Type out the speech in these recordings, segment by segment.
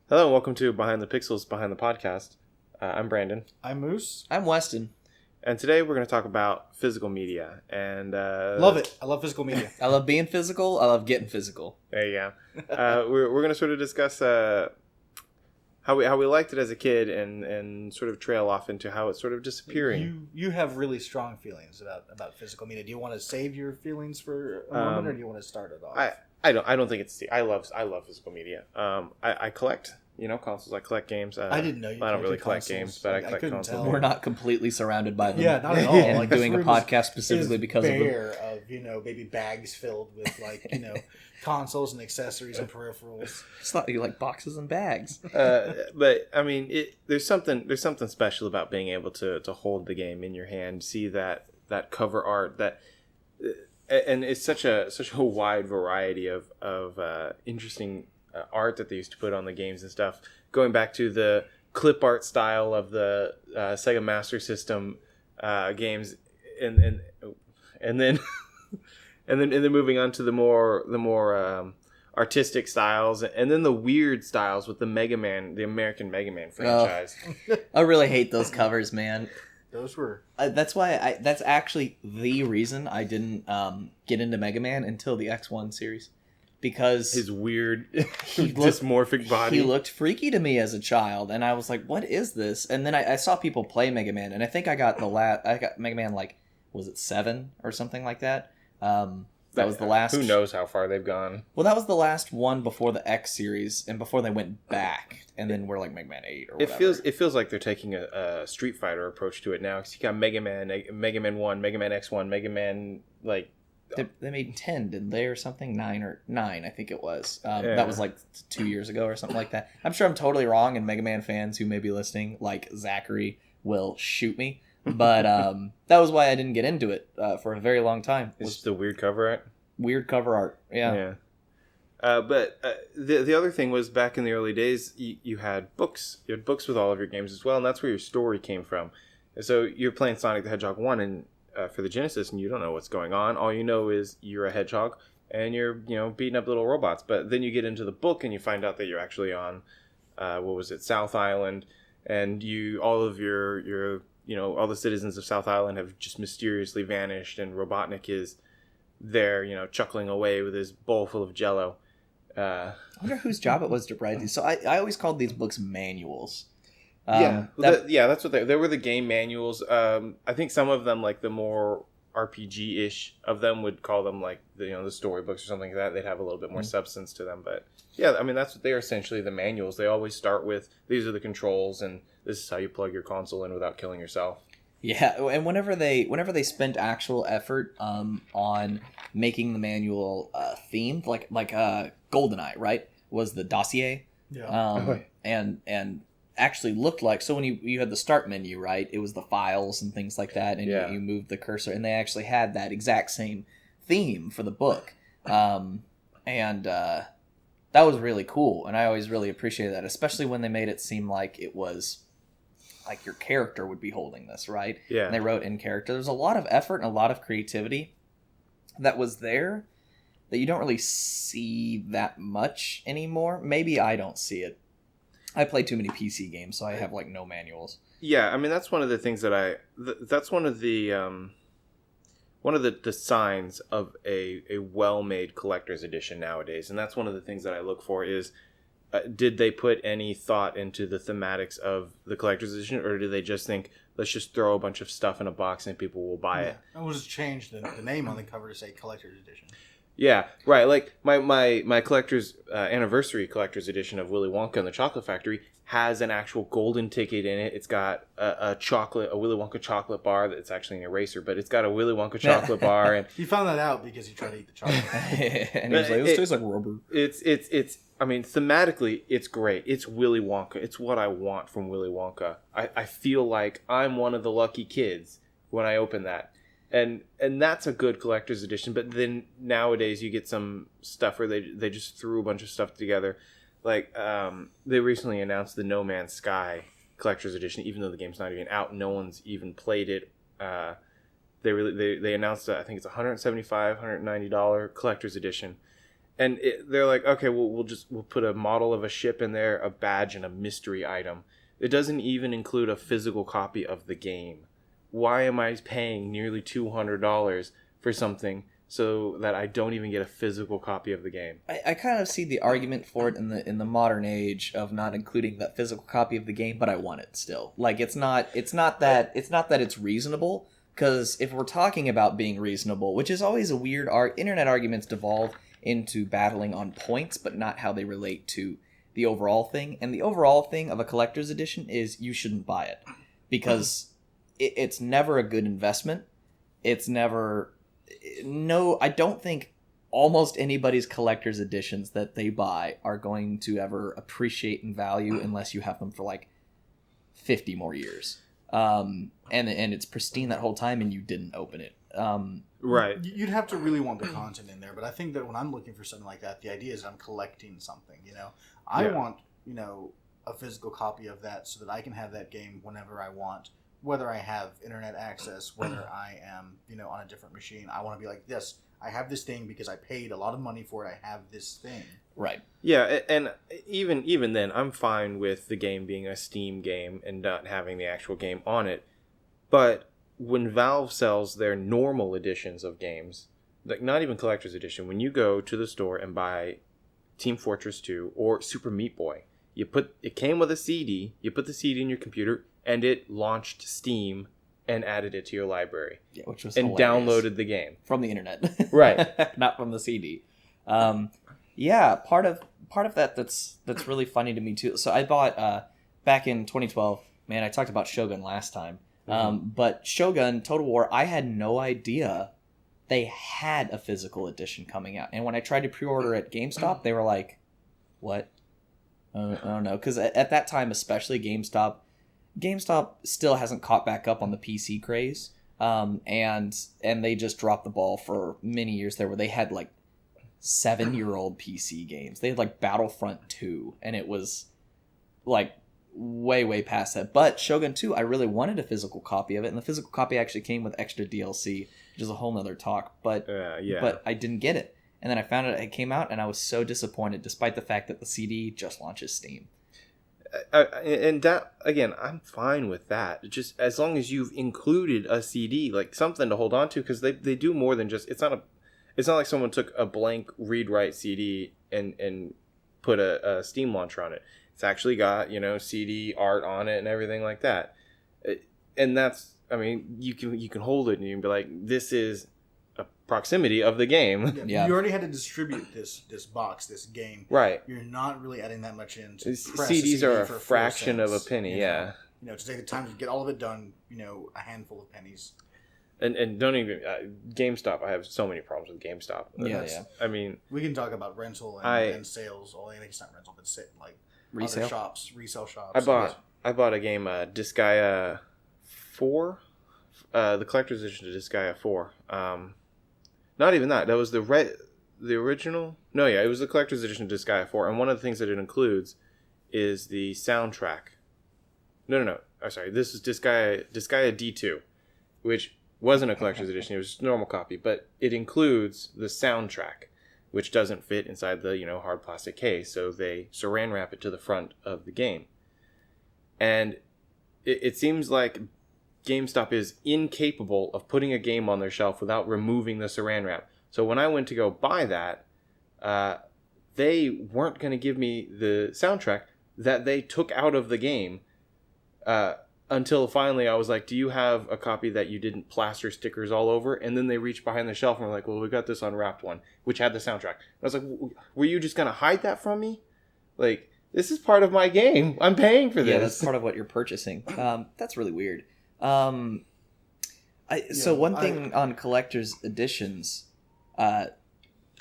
Hello and welcome to Behind the Pixels, Behind the Podcast. I'm Brandon, I'm Moose. I'm Weston. and today we're going to talk about physical media. And Love it. I love physical media. I love being physical. I love getting physical. there you go. We're going to sort of discuss how we liked it as a kid, and sort of trail off into how it's sort of disappearing. You have really strong feelings about physical media. Do you want to save your feelings for a moment, or do you want to start it off? I don't think it's I love physical media. I collect consoles. I collect games. I didn't know you. I don't really collected collect games, consoles. but I collect couldn't consoles. tell. We're not completely surrounded by them. Yeah, not at all. And Like, doing a this room podcast specifically is because of them. bare of maybe bags filled with consoles and accessories and peripherals. It's not like boxes and bags. But I mean, there's something special about being able to hold the game in your hand, see that cover art, and it's such a wide variety of interesting art that they used to put on the games and stuff. Going back to the clip art style of the Sega Master System games, and then and then moving on to the more artistic styles, and then the weird styles with the American Mega Man franchise. I really hate those covers, man. Those were That's why that's actually the reason I didn't get into Mega Man until the X1 series. Because His weird he looked- dysmorphic body. he looked freaky to me as a child, and I was like, "What is this?" And then I saw people play Mega Man, and I think I got Mega Man, like, was it 7 or something like that? That was the last. Who knows how far they've gone? Well, that was the last one before the X series, and before they went back, and then we're like Mega Man 8 or whatever. It feels like they're taking a Street Fighter approach to it now. Because you got Mega Man 1, Mega Man X1, Mega Man They made 10, didn't they, or something? 9, I think it was. Yeah. That was like 2 years ago or something like that. I'm sure I'm totally wrong, and Mega Man fans who may be listening, like Zachary, will shoot me. But that was why I didn't get into it for a very long time. It's Was just the weird cover art. weird cover art. Yeah. But the other thing was, back in the early days, you had books. You had books with all of your games as well, and that's where your story came from. And so you're playing Sonic the Hedgehog 1 and for the Genesis, and you don't know what's going on. All you know is you're a hedgehog and you're beating up little robots. But then you get into the book and you find out that you're actually on South Island, and all of your all the citizens of South Island have just mysteriously vanished, and Robotnik is there, chuckling away with his bowl full of Jello. I wonder whose job it was to write these. So I always called these books manuals. That's what they were, the game manuals. I think some of them, like the more RPG-ish of them, would call them like the storybooks or something like that. They'd have a little bit more substance to them, but yeah, I mean that's what they are, essentially the manuals. They always start with, these are the controls and this is how you plug your console in without killing yourself. Yeah, and whenever they spent actual effort on making the manual themed, like GoldenEye, right, was the dossier, and actually looked like, so when you had the start menu, right, it was the files and things like that, and you moved the cursor, and they actually had that exact same theme for the book, and that was really cool, and I always really appreciated that, especially when they made it seem like it was like your character would be holding this, right? Yeah. And they wrote in character. There's a lot of effort and a lot of creativity that was there that you don't really see that much anymore. Maybe I don't see it. I play too many PC games, so I have like no manuals. Yeah, I mean that's one of the things that that's one of the signs of a well-made collector's edition nowadays, and that's one of the things that I look for is, did they put any thought into the thematics of the collector's edition, or did they just think, let's just throw a bunch of stuff in a box and people will buy it? I will just change the name on the cover to say collector's edition. Yeah, right. Like my collector's anniversary collector's edition of Willy Wonka and the Chocolate Factory has an actual golden ticket in it. It's got a Willy Wonka chocolate bar that's actually an eraser, but it's got a Willy Wonka chocolate bar. And You found that out because you tried to eat the chocolate. And he was like, this tastes like rubber. It's I mean, thematically, it's great. It's Willy Wonka. It's what I want from Willy Wonka. I feel like I'm one of the lucky kids when I open that. And that's a good collector's edition. But then nowadays you get some stuff where they just threw a bunch of stuff together. Like they recently announced the No Man's Sky collector's edition, even though the game's not even out. No one's even played it. They announced I think it's $175, $190 collector's edition. and they're like, okay, we'll put a model of a ship in there, a badge, and a mystery item. It doesn't even include a physical copy of the game. Why am I paying nearly $200 for something so that I don't even get a physical copy of the game? I kind of see the argument for it in the modern age of not including that physical copy of the game, but I want it still. Like it's not that it's reasonable, because if we're talking about being reasonable, which is always a weird internet arguments devolve into battling on points, but not how they relate to the overall thing. And the overall thing of a collector's edition is you shouldn't buy it, because it's never a good investment. It's never... No, I don't think almost anybody's collector's editions that they buy are going to ever appreciate in value unless you have them for like 50 more years. And it's pristine that whole time and you didn't open it. Right. You'd have to really want the content in there, but I think that when I'm looking for something like that, the idea is I'm collecting something, I want, a physical copy of that so that I can have that game whenever I want, whether I have internet access, whether I am, on a different machine. I want to be like, yes, I have this thing because I paid a lot of money for it. I have this thing. Right. Yeah, and even then, I'm fine with the game being a Steam game and not having the actual game on it. But when Valve sells their normal editions of games, like not even collector's edition, when you go to the store and buy Team Fortress 2 or Super Meat Boy, it came with a CD, you put the CD in your computer, and it launched Steam and added it to your library. Yeah, which was and hilarious. Downloaded the game From the internet. Right. Not from the CD. Yeah, part of that's really funny to me too. So I bought back in 2012, man, I talked about Shogun last time. But Shogun Total War, I had no idea they had a physical edition coming out. And when I tried to pre-order at GameStop, they were like, what? I don't know. Because at that time, especially GameStop still hasn't caught back up on the PC craze. And they just dropped the ball for many years there, where they had like 7-year-old PC games. They had like Battlefront 2, and it was like way past that. But Shogun 2, I really wanted a physical copy of it, and the physical copy actually came with extra DLC, which is a whole nother talk. But but I didn't get it, and then I found it came out, and I was so disappointed, despite the fact that the CD just launches Steam. And that, again, I'm fine with that. Just as long as you've included a CD, like something to hold on to, because they do more than just. It's not like someone took a blank read-write CD and put a Steam launcher on it. It's actually got, CD art on it and everything like that. And that's, I mean, you can hold it and you can be like, this is a proximity of the game. Yeah. You already had to distribute this box, this game. Right. You're not really adding that much in. CDs are a fraction of a penny, yeah. To take the time to get all of it done, a handful of pennies. And don't even GameStop. I have so many problems with GameStop. Yeah. I mean, we can talk about rental and sales. Well, I think it's not rental, but like resale shops, resale shops. I bought a game, Disgaea 4, the collector's edition of Disgaea 4. Not even that. That was the original. No, yeah, it was the collector's edition of Disgaea 4, and one of the things that it includes is the soundtrack. No. Oh, sorry, this is Disgaea D2, which wasn't a collector's edition. It was just a normal copy, but it includes the soundtrack, which doesn't fit inside the hard plastic case, so they saran wrap it to the front of the game. And it seems like GameStop is incapable of putting a game on their shelf without removing the saran wrap. So when I went to go buy that, they weren't going to give me the soundtrack that they took out of the game. Until finally I was like, do you have a copy that you didn't plaster stickers all over? And then they reached behind the shelf and were like, well, we got this unwrapped one, which had the soundtrack. I was like, were you just going to hide that from me? Like, this is part of my game. I'm paying for this. Yeah, that's part of what you're purchasing. That's really weird. So one thing on collector's editions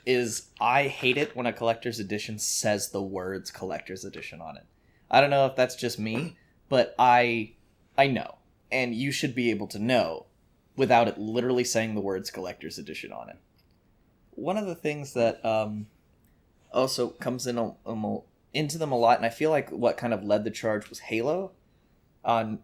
is I hate it when a collector's edition says the words collector's edition on it. I don't know if that's just me, but I know, and you should be able to know without it literally saying the words collector's edition on it. One of the things that also comes into them a lot, and I feel like what kind of led the charge was Halo, on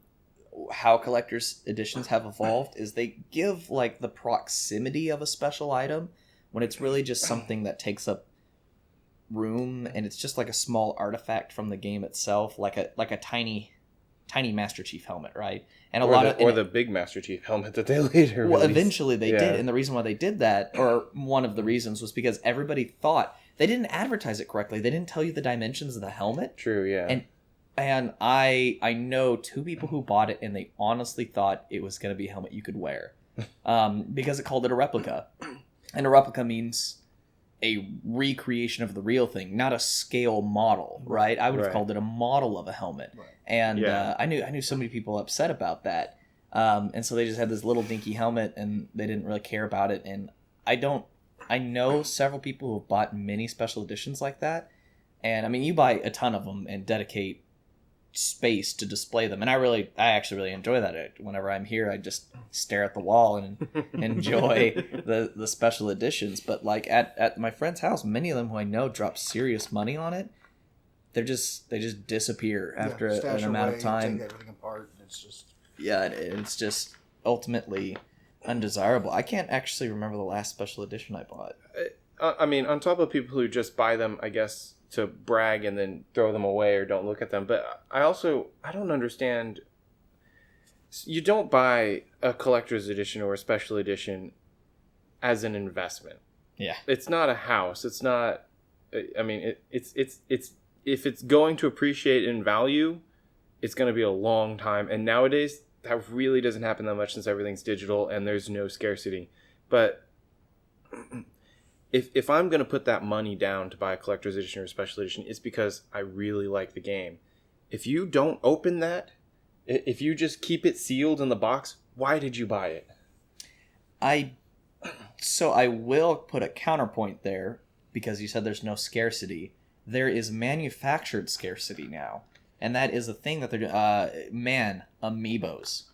how collector's editions have evolved, is they give like the proximity of a special item when it's really just something that takes up room, and it's just like a small artifact from the game itself, like a tiny Master Chief helmet, right? And the big Master Chief helmet that they later released. Eventually they did, and the reason why they did that, or one of the reasons, was because everybody thought they didn't advertise it correctly. They didn't tell you the dimensions of the helmet. True, yeah. And I know 2 people who bought it, and they honestly thought it was going to be a helmet you could wear, because it called it a replica, and a replica means a recreation of the real thing, not a scale model, right? I would have called it a model of a helmet. Right. And I knew so many people upset about that. And so they just had this little dinky helmet, and they didn't really care about it. And I know several people who have bought mini special editions like that. And I mean, you buy a ton of them and dedicate space to display them, and I actually really enjoy that. Whenever I'm here, I just stare at the wall and enjoy the special editions. But like at my friend's house, many of them who I know drop serious money on it. They just disappear after an amount of time. Take everything apart, and it's just ultimately undesirable. I can't actually remember the last special edition I bought. I mean, on top of people who just buy them, I guess, to brag and then throw them away or don't look at them. But I don't understand. You don't buy a collector's edition or a special edition as an investment. Yeah. It's not a house. It's not, I mean, it's if it's going to appreciate in value, it's going to be a long time. And nowadays that really doesn't happen that much since everything's digital and there's no scarcity. But If I'm going to put that money down to buy a collector's edition or a special edition, it's because I really like the game. If you don't open that, if you just keep it sealed in the box, why did you buy it? So I will put a counterpoint there, because you said there's no scarcity. There is manufactured scarcity now. And that is a thing that they're doing. Amiibos.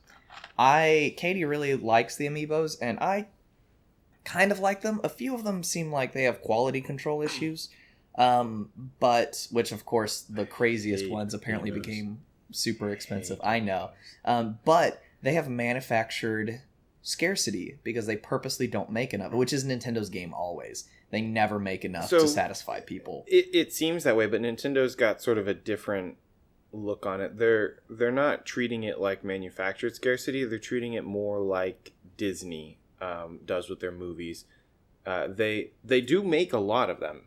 Katie really likes the Amiibos, and I kind of like them. A few of them seem like they have quality control issues, but which of course the craziest ones apparently became super expensive. I know, but they have manufactured scarcity because they purposely don't make enough, which is Nintendo's game always. They never make enough to satisfy people. It seems that way, but Nintendo's got sort of a different look on it. They're not treating it like manufactured scarcity. They're treating it more like Disney does with their movies. They do make a lot of them,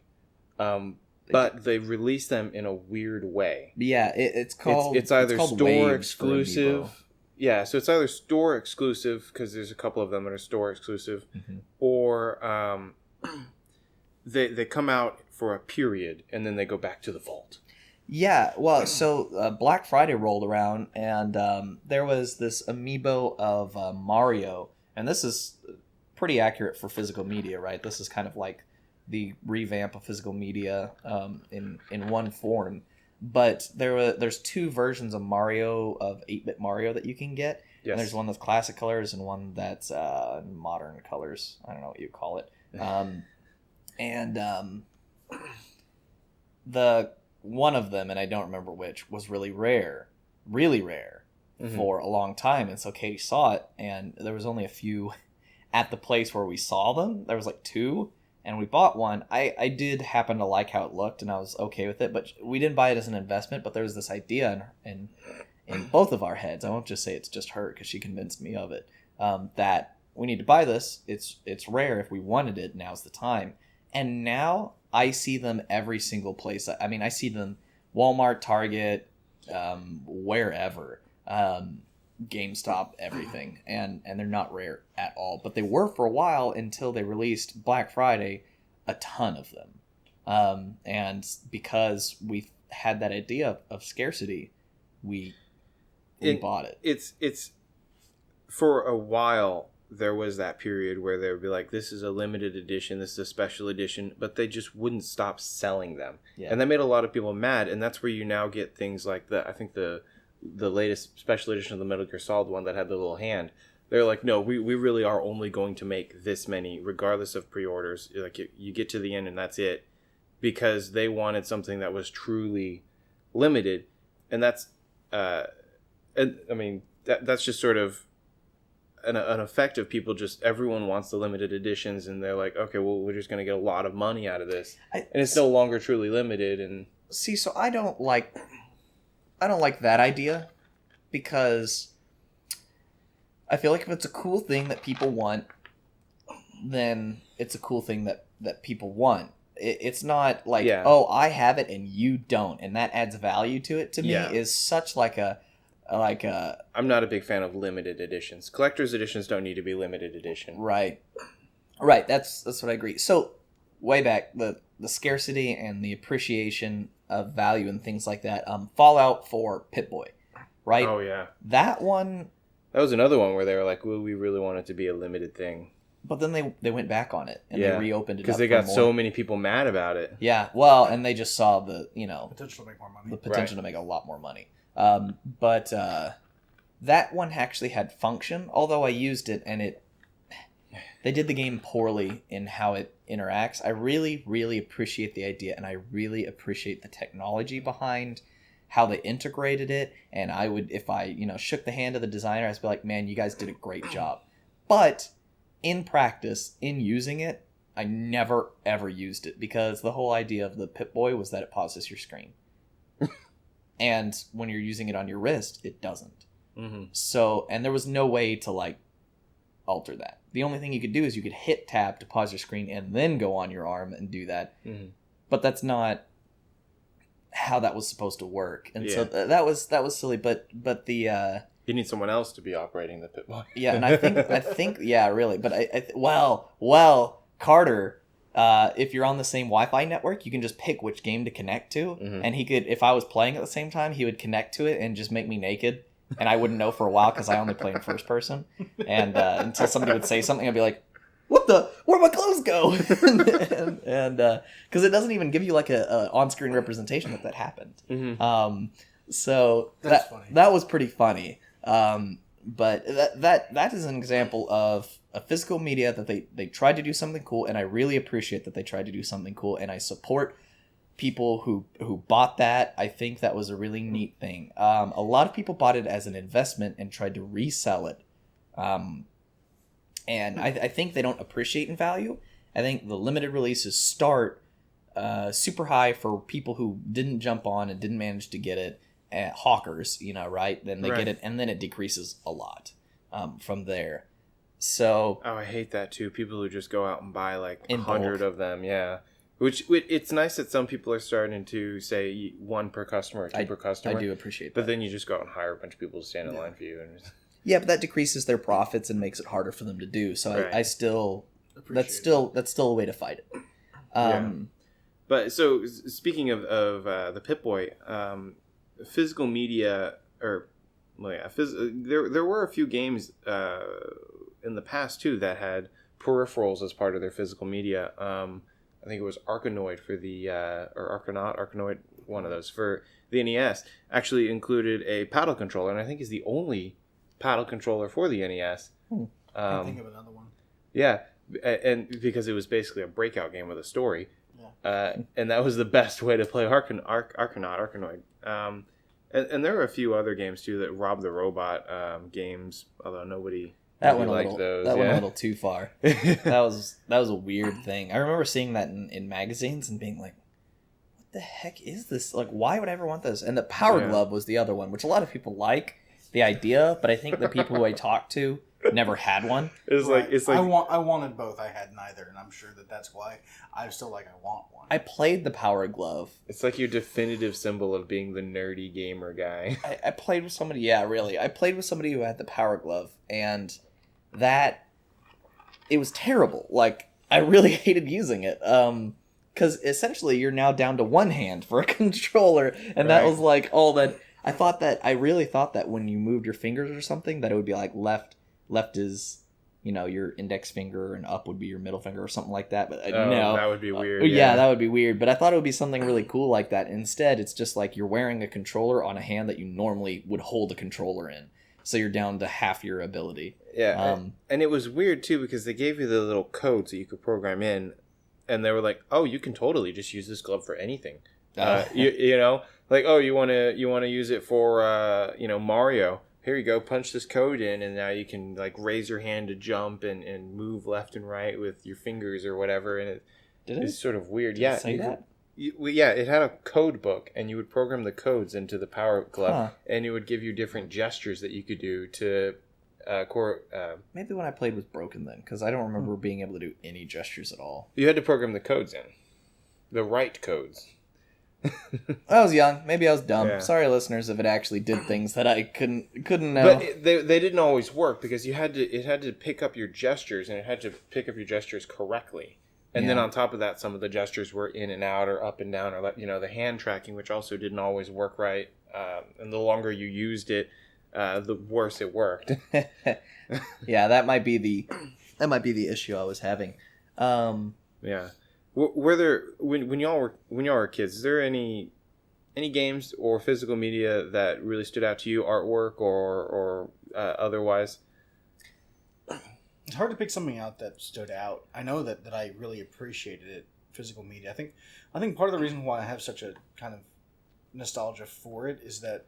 but they release them in a weird way. Yeah, it's called. It's either store exclusive. Yeah, so it's either store exclusive because there's a couple of them that are store exclusive, or they come out for a period and then they go back to the vault. Yeah, well, so Black Friday rolled around, and there was this amiibo of Mario. And this is pretty accurate for physical media, right? This is kind of like the revamp of physical media in one form. But there's 2 versions of Mario, of 8-bit Mario, that you can get. Yes. And there's one that's classic colors and one that's modern colors. I don't know what you call it. The one of them, and I don't remember which, was really rare. For a long time, and so Katie saw it, and there was only a few at the place where we saw them. There was like 2, and we bought one. I did happen to like how it looked, and I was okay with it, but we didn't buy it as an investment. But there was this idea in both of our heads. I won't just say it's just her, because she convinced me of it, that we need to buy this. It's rare. If we wanted it, now's the time. And now I see them every single place. I mean, I see them Walmart, Target, wherever. GameStop, everything, and they're not rare at all, but they were for a while until they released Black Friday a ton of them, and because we had that idea of scarcity, we bought it. It's for a while there was that period where they would be like, this is a limited edition, this is a special edition, but they just wouldn't stop selling them. And that made a lot of people mad, and that's where you now get things like I think the latest special edition of the Metal Gear Solid one that had the little hand. They're like, no, we really are only going to make this many, regardless of pre-orders. Like, you get to the end and that's it, because they wanted something that was truly limited, and that's, and I mean, that's just sort of an effect of people just, everyone wants the limited editions, and they're like, okay, well, we're just going to get a lot of money out of this. And it's no longer truly limited. And see, so I don't like that idea, because I feel like if it's a cool thing that people want, then it's a cool thing that people want. It's not like, oh, I have it and you don't, and that adds value to it. To me, is such like a I'm not a big fan of limited editions. Collector's editions don't need to be limited edition. Right. That's what I agree. So way back, the scarcity and the appreciation of value and things like that. Fallout for Pip-Boy, right? Oh yeah, that one. That was another one where they were like, well, we really want it to be a limited thing. But then they went back on it and they reopened it because they got so many people mad about it. Yeah, well, and they just saw the potential to make more money. The potential to make a lot more money. But that one actually had function, although I used it and they did the game poorly in how it interacts. I really, really appreciate the idea, and I really appreciate the technology behind how they integrated it. And I would, if I shook the hand of the designer, I'd be like, man, you guys did a great job. But in practice, in using it, I never ever used it, because the whole idea of the Pip-Boy was that it pauses your screen. And when you're using it on your wrist, it doesn't. Mm-hmm. So, and there was no way to alter that. The only thing you could do is you could hit tab to pause your screen and then go on your arm and do that. Mm-hmm. But that's not how that was supposed to work. And so that was silly. But the you need someone else to be operating the Pip-Boy. Yeah, and I think yeah, really. But well, Carter. If you're on the same Wi-Fi network, you can just pick which game to connect to, and he could, if I was playing at the same time, he would connect to it and just make me naked, and I wouldn't know for a while because I only play in first person, and until somebody would say something, I'd be like, where'd my clothes go? and because it doesn't even give you like a on-screen representation that happened. Mm-hmm. So that was pretty funny. But that is an example of a physical media that they tried to do something cool, and I really appreciate that they tried to do something cool, and I support people who bought that. I think that was a really neat thing. A lot of people bought it as an investment and tried to resell it, and I think they don't appreciate in value. I think the limited releases start super high for people who didn't jump on and didn't manage to get it. Hawkers, right? Then they get it, and then it decreases a lot from there. So I hate that too. People who just go out and buy like 100 of them, Which it's nice that some people are starting to say one per customer or two per customer. I do appreciate that. But then you just go out and hire a bunch of people to stand in line for you, and yeah, but that decreases their profits and makes it harder for them to do. So I still that's still a way to fight it. But so speaking of the Pip-Boy. Physical media, there were a few games in the past too that had peripherals as part of their physical media. I think it was Arkanoid for the or Arkanoid, one of those for the NES. Actually included a paddle controller, and I think is the only paddle controller for the NES. I can think of another one. Yeah, and because it was basically a breakout game with a story. And that was the best way to play Arkanoid. And there were a few other games too, that Rob the Robot games, although nobody liked those. That went a little too far. that was a weird thing. I remember seeing that in magazines and being like, what the heck is this? Like, why would I ever want this? And the Power Glove was the other one, which a lot of people like the idea, but I think the people who I talked to never had one. It's like I wanted both. I had neither, and I'm sure that's why I still I want one. I played the Power Glove. It's like your definitive symbol of being the nerdy gamer guy. I played with somebody. Yeah, really. I played with somebody who had the Power Glove, and it was terrible. Like, I really hated using it. Because essentially you're now down to one hand for a controller, and that was like all that. I really thought that when you moved your fingers or something, that it would be like left is, your index finger, and up would be your middle finger or something like that. But no, that would be weird. Yeah, that would be weird. But I thought it would be something really cool like that. Instead, it's just like you're wearing a controller on a hand that you normally would hold a controller in. So you're down to half your ability. Yeah, and it was weird too because they gave you the little codes that you could program in, and they were like, "Oh, you can totally just use this glove for anything." Like, oh, you want to use it for Mario. here you go, punch this code in, and now you can like raise your hand to jump and move left and right with your fingers or whatever. And it's sort of weird. Did it say that? Yeah, it had a code book, and you would program the codes into the Power Glove, and it would give you different gestures that you could do to maybe when I played was broken then, because I don't remember being able to do any gestures at all. You had to program the codes in. The right codes. I was young. Maybe I was dumb. Yeah. Sorry, listeners, if it actually did things that I couldn't know. But they didn't always work, because it had to pick up your gestures, and it had to pick up your gestures correctly. And then on top of that, some of the gestures were in and out or up and down, or the hand tracking, which also didn't always work right. And the longer you used it, the worse it worked. Yeah, that might be the issue I was having. Yeah. Were there when y'all were kids? Is there any games or physical media that really stood out to you, artwork or otherwise? It's hard to pick something out that stood out. I know that I really appreciated it, physical media. I think part of the reason why I have such a kind of nostalgia for it is that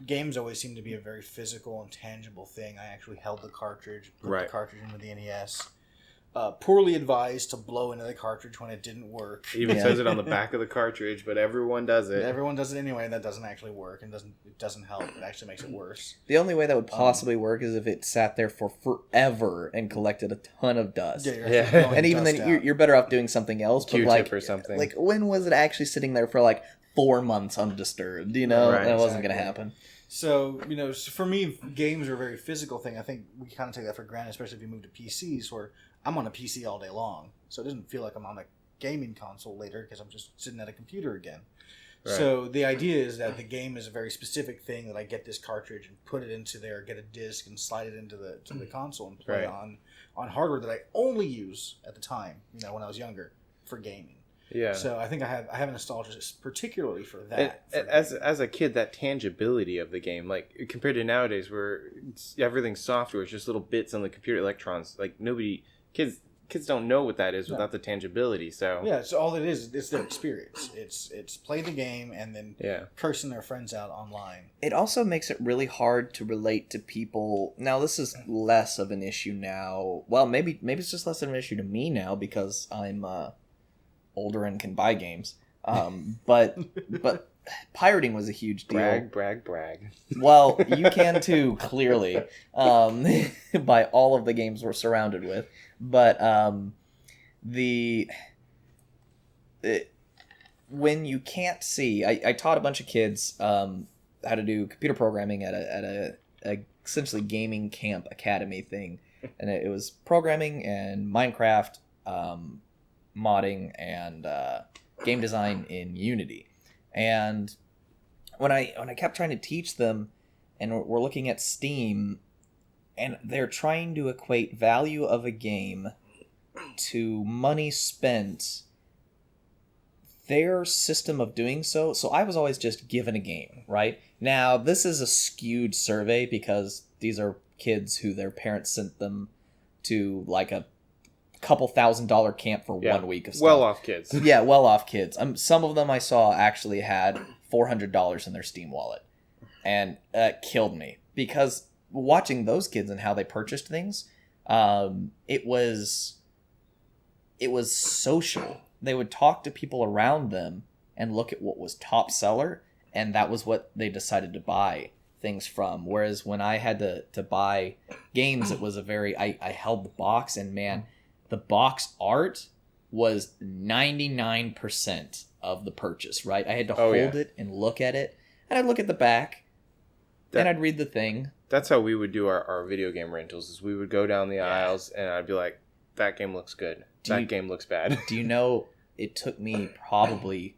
games always seem to be a very physical and tangible thing. I actually held the cartridge, put the cartridge into the NES. Poorly advised to blow into the cartridge when it didn't work. It even says it on the back of the cartridge, but everyone does it. Everyone does it anyway, and that doesn't actually work, and it doesn't help. It actually makes it worse. The only way that would possibly work is if it sat there for forever and collected a ton of dust. Yeah. And even then, you're better off doing something else. Q-tip or something. Like, when was it actually sitting there for like 4 months undisturbed? That wasn't going to happen. So, for me, games are a very physical thing. I think we kind of take that for granted, especially if you move to PCs, where I'm on a PC all day long. So it doesn't feel like I'm on a gaming console later because I'm just sitting at a computer again. Right. So the idea is that the game is a very specific thing, that I get this cartridge and put it into there, get a disc and slide it into the console and play on hardware that I only use at the time, when I was younger, for gaming. Yeah. So I think I have a nostalgia particularly for that. As a kid, that tangibility of the game, like compared to nowadays where everything's software, it's just little bits on the computer, electrons. Like kids don't know what that is without the tangibility. So yeah, so all it is, it's their experience. It's play the game and then cursing their friends out online. It also makes it really hard to relate to people. Now this is less of an issue now. Well, maybe it's just less of an issue to me now because I'm older and can buy games. But pirating was a huge deal. Brag. Well, you can too, clearly, by all of the games we're surrounded with. But when you can't see, I taught a bunch of kids how to do computer programming at a essentially gaming camp academy thing, and it was programming and Minecraft, modding, and game design in Unity. And when I kept trying to teach them, and we're looking at Steam, and they're trying to equate value of a game to money spent, their system of doing so I was always just given a game, right? Now, this is a skewed survey because these are kids who their parents sent them to like a couple $1,000 camp for 1 week of stuff. Well-off kids. Yeah, well-off kids. Some of them I saw actually had $400 in their Steam wallet. And that killed me. Because watching those kids and how they purchased things, it was social. They would talk to people around them and look at what was top seller, and that was what they decided to buy things from. Whereas when I had to buy games, it was I held the box, and man, the box art was 99% of the purchase, right? I had to hold it and look at it, and I'd look at the back, and I'd read the thing. That's how we would do our video game rentals, is we would go down the aisles, and I'd be like, that game looks good. That game looks bad. Do you know, it took me probably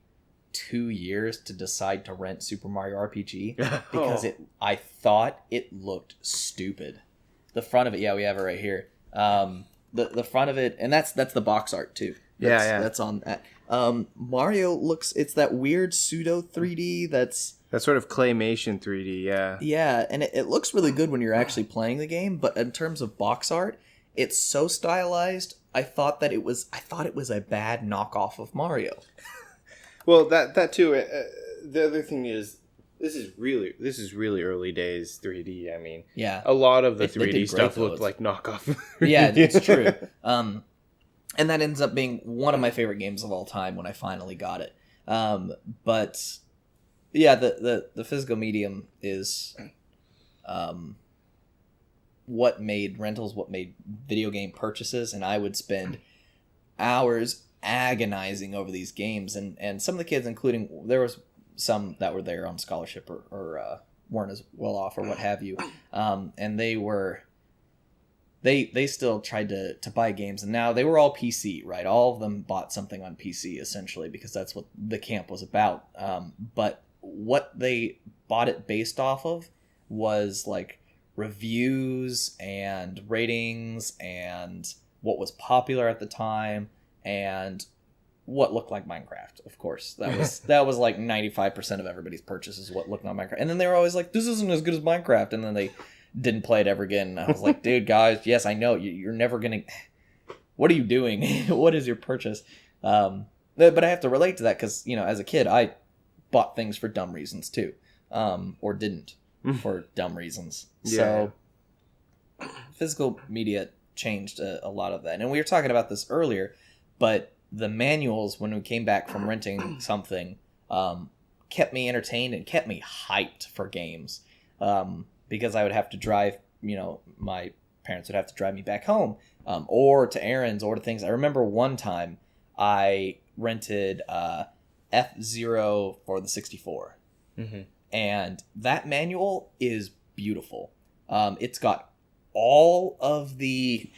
2 years to decide to rent Super Mario RPG because I thought it looked stupid. The front of it, we have it right here. The front of it, and that's the box art too. That's on that. Mario it's that weird pseudo 3D that's sort of claymation 3D, yeah. Yeah, and it looks really good when you're actually playing the game, but in terms of box art, it's so stylized. I thought it was a bad knockoff of Mario. Well, that too. The other thing is, this is really early days 3D. I mean, yeah, a lot of the They 3D did stuff great, though. looked like knockoff. yeah, it's true. And that ends up being one of my favorite games of all time when I finally got it. But yeah, the physical medium is what made rentals, what made video game purchases, and I would spend hours agonizing over these games, and some of the kids, including, there was some that were there on scholarship or weren't as well off or what have you, and they still tried to buy games, and now they were all PC, right? All of them bought something on PC essentially because that's what the camp was about. But what they bought it based off of was like reviews and ratings and what was popular at the time and what looked like Minecraft. Of course, that was like 95% of everybody's purchases, what looked like Minecraft. And then they were always like, this isn't as good as Minecraft, and then they didn't play it ever again. And I was like, dude, guys, yes, I know you're never gonna, what are you doing? What is your purchase? But I have to relate to that because, you know, as a kid I bought things for dumb reasons too, or didn't for dumb reasons. Yeah. So physical media changed a lot of that. And we were talking about this earlier, but the manuals, when we came back from renting something, kept me entertained and kept me hyped for games, because I would have to drive, you know, my parents would have to drive me back home, or to errands or to things. I remember one time I rented F-Zero for the 64. Mm-hmm. And that manual is beautiful. It's got it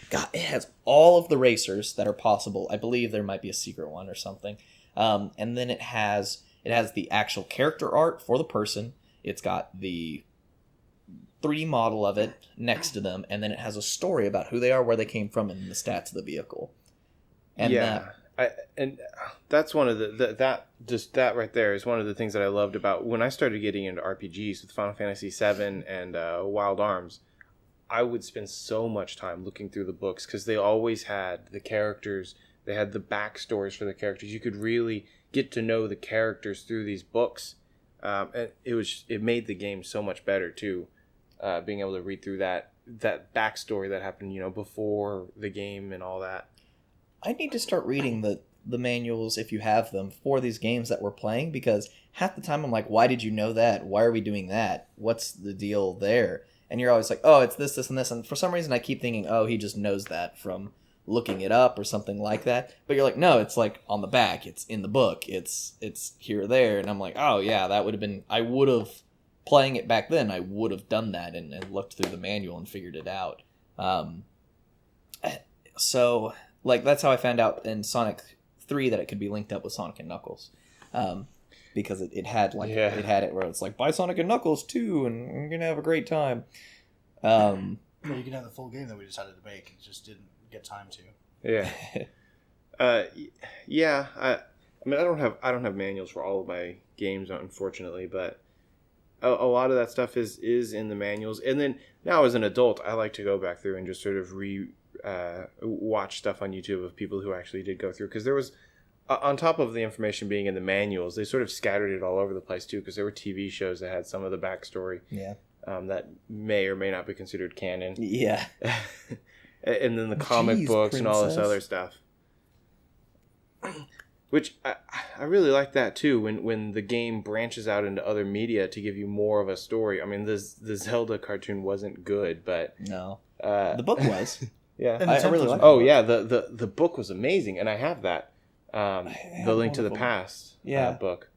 has all of the racers that are possible. I believe there might be a secret one or something. And then it has the actual character art for the person. It's got the 3D model of it next to them, and then it has a story about who they are, where they came from, and the stats of the vehicle. And and that's one of that right there is one of the things that I loved about when I started getting into RPGs with Final Fantasy VII and Wild Arms. I would spend so much time looking through the books because they always had the characters. They had the backstories for the characters. You could really get to know the characters through these books, and it made the game so much better too. Being able to read through that backstory that happened, you know, before the game and all that. I need to start reading the manuals, if you have them, for these games that we're playing, because half the time I'm like, why did you know that? Why are we doing that? What's the deal there? And you're always like, oh, it's this, this, and this. And for some reason I keep thinking, oh, he just knows that from looking it up or something like that. But you're like, no, it's like on the back. It's in the book. It's here or there. And I'm like, oh, yeah, that would have been... I would have... Playing it back then, I would have done that and looked through the manual and figured it out. So, like, that's how I found out in Sonic 3 that it could be linked up with Sonic and Knuckles. Because it had it where it's like, buy Sonic and Knuckles too, and you're going to have a great time. Well, you can have the full game that we decided to make. It just didn't get time to. Yeah. Yeah. I mean, I don't have manuals for all of my games, unfortunately, but a lot of that stuff is in the manuals. And then now as an adult, I like to go back through and just sort of watch stuff on YouTube of people who actually did go through, because there was, on top of the information being in the manuals, they sort of scattered it all over the place too, because there were TV shows that had some of the backstory. Yeah. That may or may not be considered canon. Yeah. And then the comic books and all this other stuff. Which I really like that too, when the game branches out into other media to give you more of a story. I mean, the Zelda cartoon wasn't good, but... No. The book was. Yeah. I really like it. Oh, yeah, the book was amazing, and I have that. The Link to the Past book.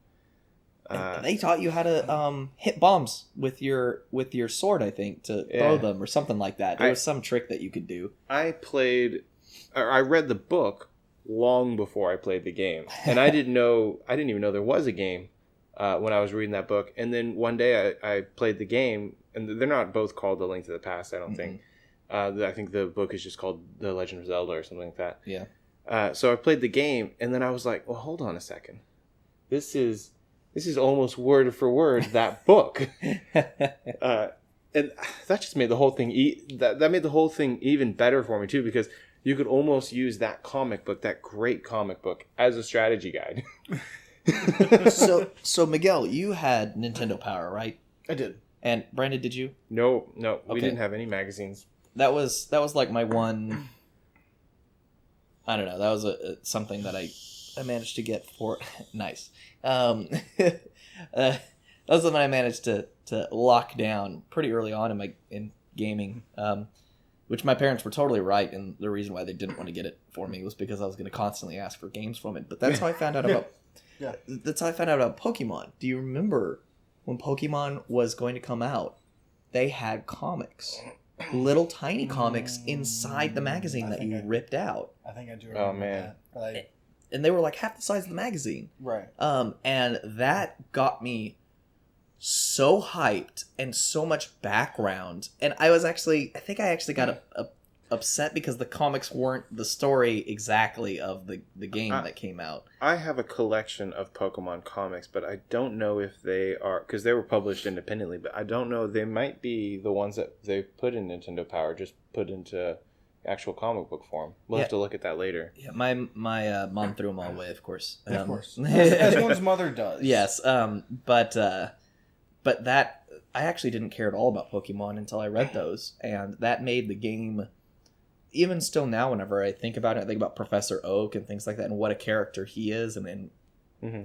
They taught you how to hit bombs with your sword, I think, to throw them or something like that. There was some trick that you could do. I read the book long before I played the game, and I didn't even know there was a game when I was reading that book. And then one day I played the game, and they're not both called The Link to the Past, I don't think. I think the book is just called The Legend of Zelda or something like that. Yeah. So I played the game, and then I was like, well, hold on a second. This is almost word for word that book. And that just made the whole thing that made the whole thing even better for me too, because you could almost use that comic book, that great comic book, as a strategy guide. So Miguel, you had Nintendo Power, right? I did. And Brandon, did you? No, we Okay. didn't have any magazines. That was like my one. I don't know. That was something that I managed to get for nice. That was something I managed to lock down pretty early on in gaming. Which my parents were totally right, and the reason why they didn't want to get it for me was because I was going to constantly ask for games from it. But that's how I found out about. Yeah. That's how I found out about Pokemon. Do you remember when Pokemon was going to come out? They had comics, little tiny comics inside the magazine that you ripped out. I think I do remember man. that. And they were like half the size of the magazine. Right. And that got me so hyped and so much background. And I think I actually got upset because the comics weren't the story exactly of the game that came out. I have a collection of Pokemon comics, but I don't know if they are, because they were published independently, but I don't know, they might be the ones that they put in Nintendo Power, just put into actual comic book form. We'll have to look at that later. Yeah, my mom threw them all away, of course. Of course. As one's mother does. Yes, but that, I actually didn't care at all about Pokemon until I read those, and that made the game, even still now, whenever I think about it, I think about Professor Oak and things like that, and what a character he is, and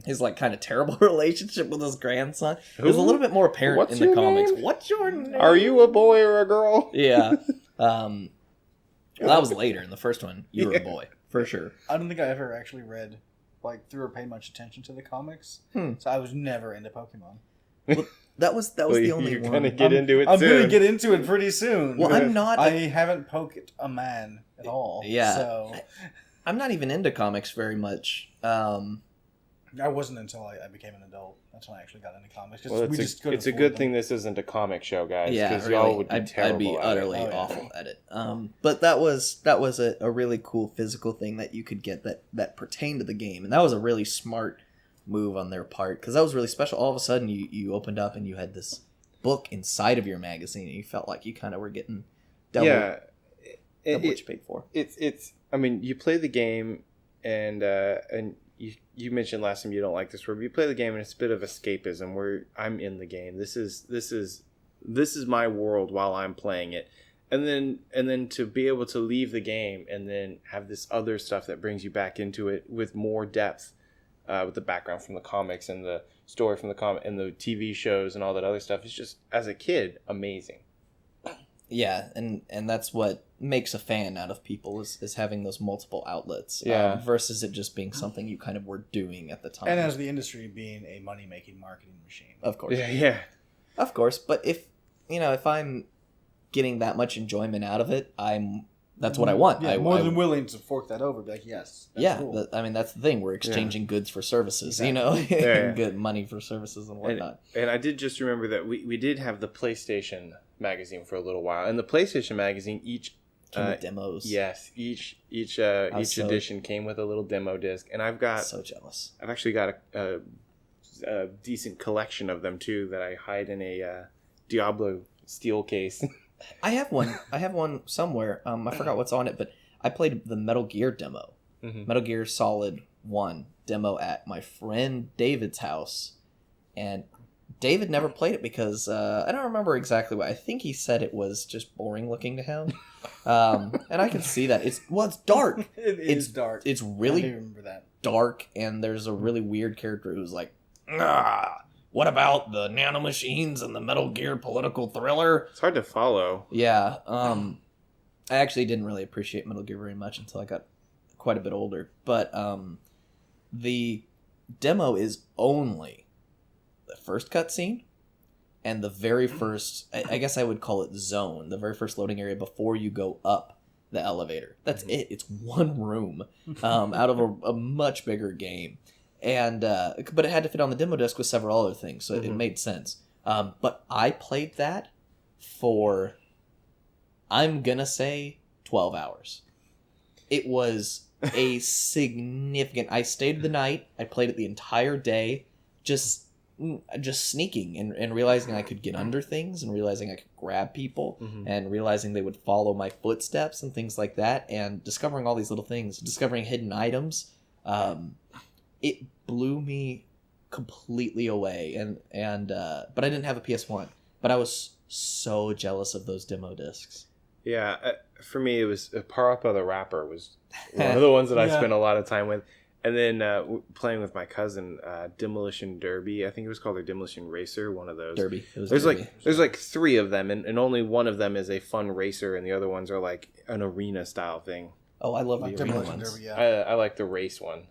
his like kind of terrible relationship with his grandson. It was a little bit more apparent in the comics. Name? What's your name? Are you a boy or a girl? Yeah. Well, that was later in the first one. You were a boy, for sure. I don't think I ever actually read, through or paid much attention to the comics. So I was never into Pokemon. Well, that was the only you're one. Gonna get into it I'm soon. going to get into it pretty soon. Well, I'm not. I haven't poked a man at all. Yeah. So I'm not even into comics very much. I wasn't until I became an adult. That's when I actually got into comics. Well, it's a good thing this isn't a comic show, guys. Yeah, because really. y'all would be terrible. I'd be at utterly it. awful at it. But that was a really cool physical thing that you could get that pertained to the game, and that was a really smart move on their part, because that was really special. All of a sudden, you opened up and you had this book inside of your magazine, and you felt like you kind of were getting double what you paid for. It's. I mean, you play the game, and you mentioned last time you don't like this word, but you play the game and it's a bit of escapism where I'm in the game. This is my world while I'm playing it. And then to be able to leave the game and then have this other stuff that brings you back into it with more depth, with the background from the comics and the story from the comic and the TV shows and all that other stuff, is just, as a kid, amazing. Yeah, and that's what makes a fan out of people is having those multiple outlets. Yeah. Versus it just being something you kind of were doing at the time. And as the industry being a money-making marketing machine. Of course. Yeah. Of course, but if I'm getting that much enjoyment out of it, that's what I want. Yeah, more than willing to fork that over. Be like, yes. That's cool. That's the thing. We're exchanging goods for services, Exactly. Good money for services and whatnot. And I did just remember that we did have the PlayStation magazine for a in the PlayStation magazine, each came with demos. Yes, each edition came with a little demo disc, and I've got so jealous. I've actually got a decent collection of them too that I hide in a Diablo steel case. I have one somewhere. I forgot what's on it, but I played the Metal Gear demo. Mm-hmm. Metal Gear Solid 1 demo at my friend David's house, and David never played it because I don't remember exactly what. I think he said it was just boring looking to him, and I can see that. It's dark. It's dark. It's really I do remember that. dark, and there's a really weird character who's like, what about the nanomachines and the Metal Gear political thriller? It's hard to follow. Yeah, I actually didn't really appreciate Metal Gear very much until I got quite a bit older. But the demo is only the first cutscene and the very first, I guess I would call it zone, the very first loading area before you go up the elevator. That's it. It's one room out of a much bigger game. And but it had to fit on the demo disc with several other things, so it made sense. But I played that for, I'm gonna say, 12 hours. It was a significant. I stayed the night. I played it the entire day, just sneaking and realizing I could get under things, and realizing I could grab people, and realizing they would follow my footsteps and things like that, and discovering all these little things, discovering hidden items. it blew me completely away. And but I didn't have a PS1. But I was so jealous of those demo discs. Yeah, for me, it was Parappa the Rapper was one of the ones that I spent a lot of time with. And then playing with my cousin, Demolition Derby, I think it was called, or Demolition Racer, one of those. Derby. It was there's Derby. There's like 3 of them, and only one of them is a fun racer, and the other ones are like an arena style thing. Oh, I love like the arena Demolition ones. Derby, yeah. I like the race one.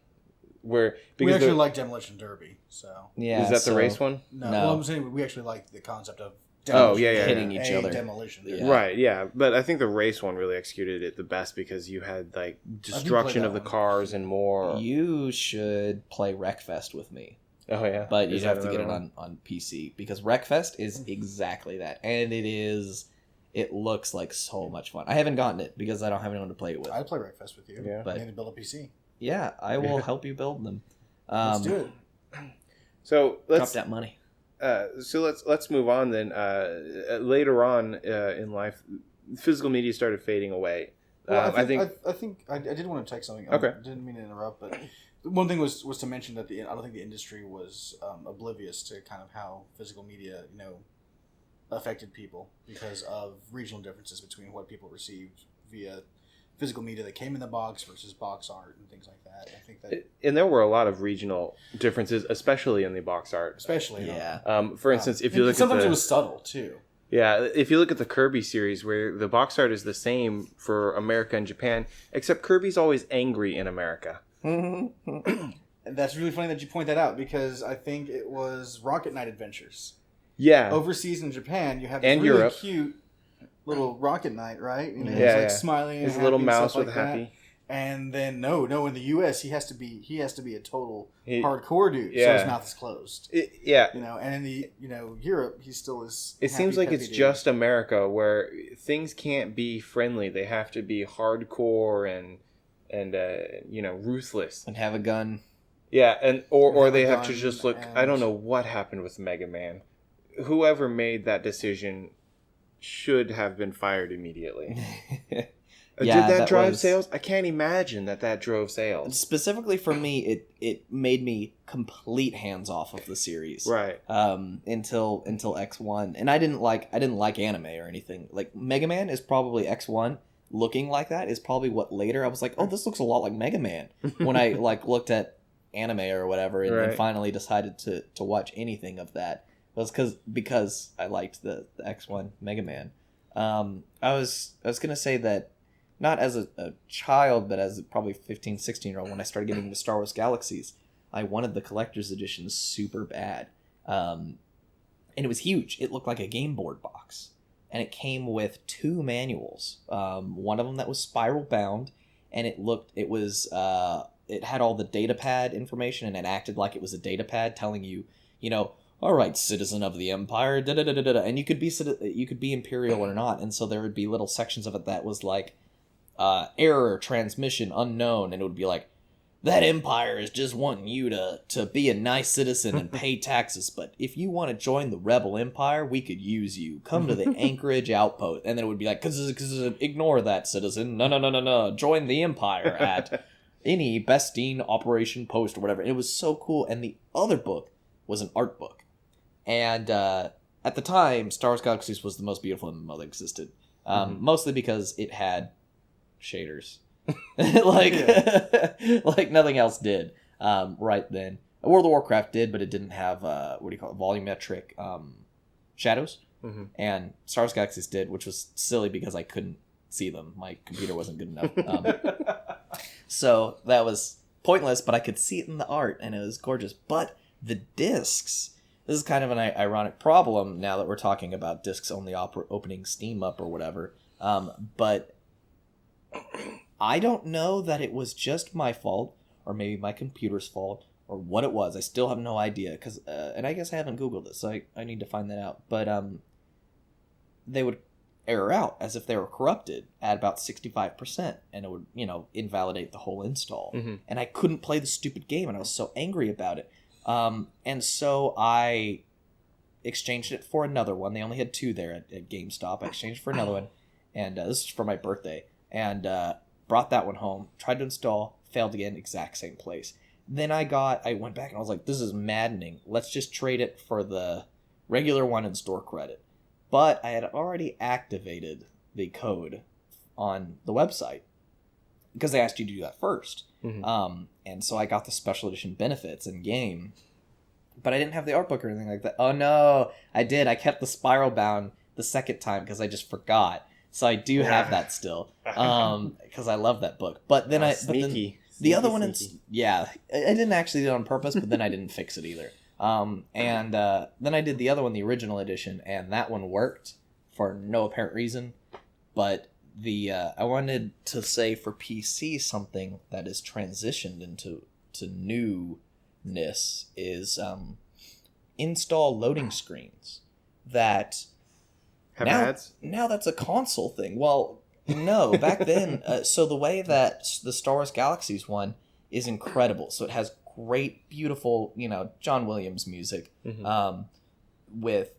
We actually like Demolition Derby, so... Yeah, is that the race one? No. Well, I'm saying we actually like the concept of hitting each other. Demolition. Yeah. Right, yeah. But I think the race one really executed it the best because you had like destruction of the cars and more. You should play Wreckfest with me. Oh yeah. But you'd have to get it on PC because Wreckfest is exactly that. And it looks like so much fun. I haven't gotten it because I don't have anyone to play it with. I'd play Wreckfest with you. Yeah. But I need to build a PC. Yeah, I will help you build them. Let's do it. So drop that money. So let's move on then. Later on in life, physical media started fading away. Well, I think I did want to take something. Okay. I didn't mean to interrupt, but one thing was to mention that I don't think the industry was oblivious to kind of how physical media affected people because of regional differences between what people received via physical media that came in the box versus box art and things like that. I think that, and there were a lot of regional differences, especially in the box art. For instance, if you look sometimes it was subtle too. Yeah, if you look at the Kirby series, where the box art is the same for America and Japan, except Kirby's always angry in America. And that's really funny that you point that out because I think it was Rocket Knight Adventures. Yeah. Overseas in Japan, you have this really Europe. Cute little Rocket Knight, right? You know, he's like smiling. His little mouse with happy. And then no, in the U.S. he has to be a total hardcore dude. So his mouth is closed. And in the Europe he still is. It seems like it's just America where things can't be friendly. They have to be hardcore and ruthless and have a gun. Yeah, and or they have to just look. I don't know what happened with Mega Man. Whoever made that decision should have been fired immediately. Did that drive sales? I can't imagine that drove sales. Specifically for me, it made me complete hands off of the series. Right. Until X1, and I didn't like anime or anything. Like Mega Man is probably X1. Looking like that is probably what later I was like, oh, this looks a lot like Mega Man. When I looked at anime or whatever, and finally decided to watch anything of that. It was because I liked the X1 Mega Man. I was gonna say that not as a child, but as probably 15, 16-year-old, when I started getting into Star Wars Galaxies, I wanted the collector's edition super bad. And it was huge. It looked like a game board box. And it came with 2 manuals. One of them that was spiral bound, and it had all the data pad information, and it acted like it was a data pad telling you, all right, citizen of the Empire, da-da-da-da-da. And you could be Imperial or not, and so there would be little sections of it that was like, error, transmission, unknown, and it would be like, that Empire is just wanting you to be a nice citizen and pay taxes, but if you want to join the Rebel Empire, we could use you. Come to the Anchorage Outpost. And then it would be like, cause ignore that, citizen. No. Join the Empire at any Bestine Operation Post or whatever. And it was so cool. And the other book was an art book. And at the time, Star Wars Galaxies was the most beautiful MMO that existed. Mostly because it had shaders. like nothing else did right then. World of Warcraft did, but it didn't have volumetric shadows. And Star Wars Galaxies did, which was silly because I couldn't see them. My computer wasn't good enough. So that was pointless, but I could see it in the art, and it was gorgeous. But the discs, this is kind of an ironic problem now that we're talking about discs only opening Steam up or whatever. But I don't know that it was just my fault, or maybe my computer's fault, or what it was. I still have no idea, and I guess I haven't Googled it, so I need to find that out. But they would error out as if they were corrupted at about 65%, and it would, invalidate the whole install. And I couldn't play the stupid game, and I was so angry about it. And so I exchanged it for another one. They only had 2 there at GameStop. I exchanged it for another one, and this is for my birthday. And brought that one home, tried to install, failed again, exact same place. Then I went back and I was like, this is maddening. Let's just trade it for the regular one and store credit. But I had already activated the code on the website because they asked you to do that first. Mm-hmm. And so I got the special edition benefits in game, but I didn't have the art book or anything like that. Oh no, I did. I kept the Spiral Bound the second time because I just forgot. So I do have that still because I love that book. But then the other one, I didn't actually do it on purpose, but then I didn't fix it either. And then I did the other one, the original edition, and that one worked for no apparent reason. But I wanted to say for PC something that is transitioned into newness is install loading screens that have ads. Now that's a console thing. Well, no, back then. So the way that the Star Wars Galaxies one is incredible. So it has great, beautiful, John Williams music, with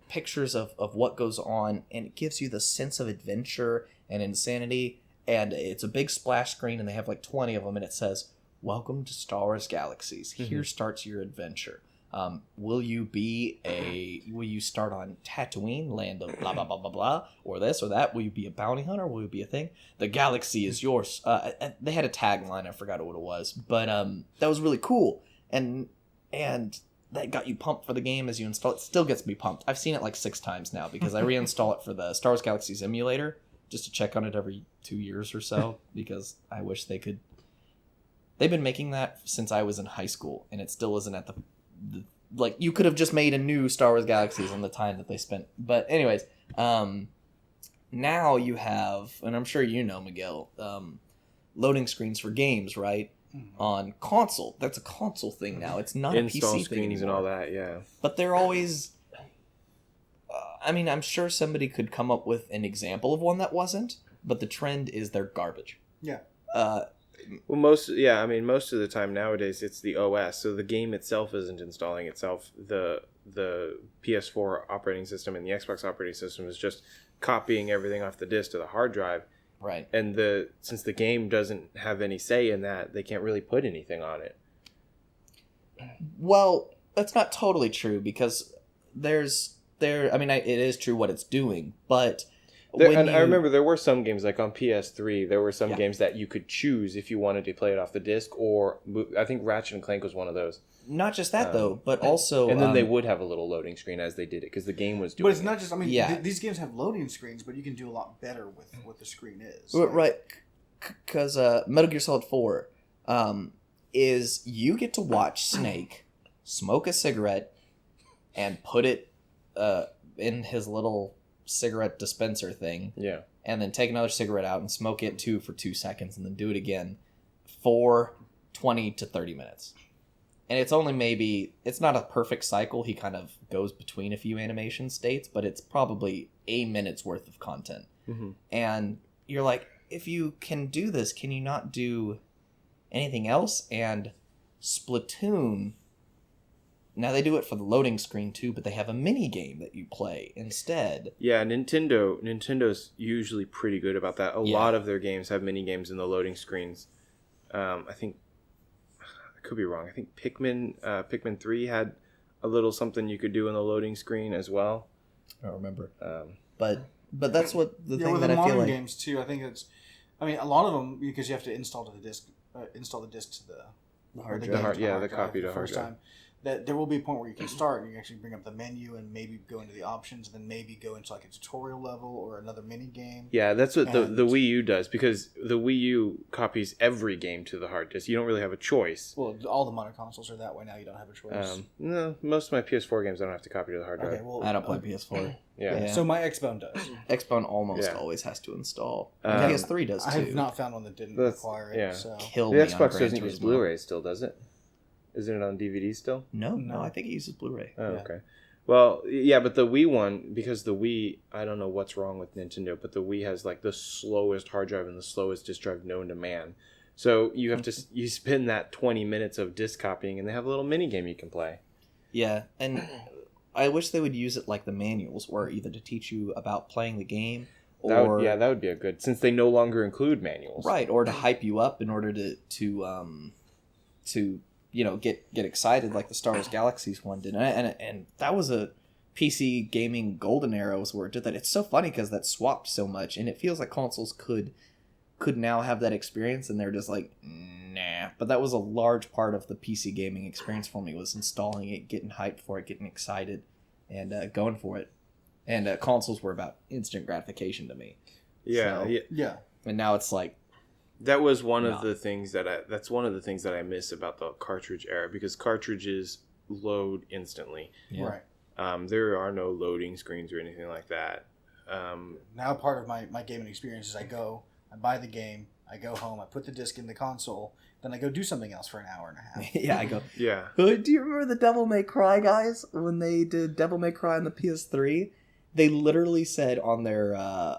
pictures of what goes on, and it gives you the sense of adventure and insanity. And it's a big splash screen, and they have like 20 of them, and it says, "Welcome to Star Wars Galaxies. Here starts your adventure. Will you start on Tatooine, land of blah blah blah blah blah, or this or that? Will you be a bounty hunter? Will you be a thing? The galaxy is yours." They had a tagline, I forgot what it was, but that was really cool, and that got you pumped for the game as you install it. Still gets me pumped. I've seen it like 6 times now because I reinstall it for the Star Wars Galaxies emulator just to check on it every 2 years or so because I wish they could. They've been making that since I was in high school, and it still isn't at the like you could have just made a new Star Wars Galaxies on the time that they spent. But anyways, now you have, and I'm sure Miguel, loading screens for games, right? On console. That's a console thing now. It's not install a PC screens thing anymore. And all that, yeah. But they're always I'm sure somebody could come up with an example of one that wasn't, but the trend is they're garbage. Yeah. Well, most of the time nowadays it's the OS, so the game itself isn't installing itself. The PS4 operating system and the Xbox operating system is just copying everything off the disk to the hard drive. Right. And since the game doesn't have any say in that, they can't really put anything on it. Well, that's not totally true because it is true what it's doing, but I remember there were some games, like on PS3, there were some games that you could choose if you wanted to play it off the disc, or I think Ratchet & Clank was one of those. Not just that, though, but also... And then they would have a little loading screen as they did it, because the game was doing it. But it's not just... these games have loading screens, but you can do a lot better with what the screen is. Right, because Metal Gear Solid 4 is you get to watch Snake smoke a cigarette and put it in his little cigarette dispenser thing, and then take another cigarette out and smoke it too for 2 seconds, and then do it again for 20 to 30 minutes. And it's only it's not a perfect cycle. He kind of goes between a few animation states, but it's probably a minute's worth of content. Mm-hmm. And you're like, if you can do this, can you not do anything else? And Splatoon, now they do it for the loading screen too, but they have a mini game that you play instead. Yeah, Nintendo's usually pretty good about that. A lot of their games have mini games in the loading screens. I think I could be wrong. I think Pikmin 3 had a little something you could do in the loading screen as well. I don't remember. But that's what the thing that I feel like. With the modern games too, I think a lot of them, because you have to install the disc to the hard drive. The copy to hard drive. That there will be a point where you can start and you can actually bring up the menu and maybe go into the options and then maybe go into like a tutorial level or another mini game. Yeah, that's what the Wii U does, because the Wii U copies every game to the hard disk. You don't really have a choice. Well, all the modern consoles are that way now. You don't have a choice. No, most of my PS4 games I don't have to copy to the hard drive. Okay, well, I don't play PS4. Yeah. So my Xbone does. Xbone almost always has to install. PS3 does too. I have not found one that didn't require it. Yeah. So. Kill the me Xbox on doesn't use Blu-ray still, does it? Isn't it on DVD still? No, I think it uses Blu-ray. Oh, okay. Well, yeah, but the Wii one, because the Wii, I don't know what's wrong with Nintendo, but the Wii has like the slowest hard drive and the slowest disk drive known to man. So you have to you spend that 20 minutes of disk copying, and they have a little mini game you can play. Yeah, and I wish they would use it like the manuals, where either to teach you about playing the game, or that would be a good, since they no longer include manuals, right? Or to hype you up in order to get excited like the Star Wars Galaxies one did, and that was a PC gaming golden era was where it did that. It's so funny because that swapped so much, and it feels like consoles could now have that experience, and they're just like, nah. But that was a large part of the PC gaming experience for me, was installing it, getting hyped for it, getting excited, and going for it. And consoles were about instant gratification to me. Yeah, So, Yeah. And now it's like, that was one of the things that's one of the things that I miss about the cartridge era, because cartridges load instantly. Right. There are no loading screens or anything like that. Now part of my gaming experience is I buy the game, I go home, I put the disc in the console, then I go do something else for an hour and a half. yeah, I go, Yeah. do you remember the Devil May Cry guys when they did Devil May Cry on the PS3? They literally said on their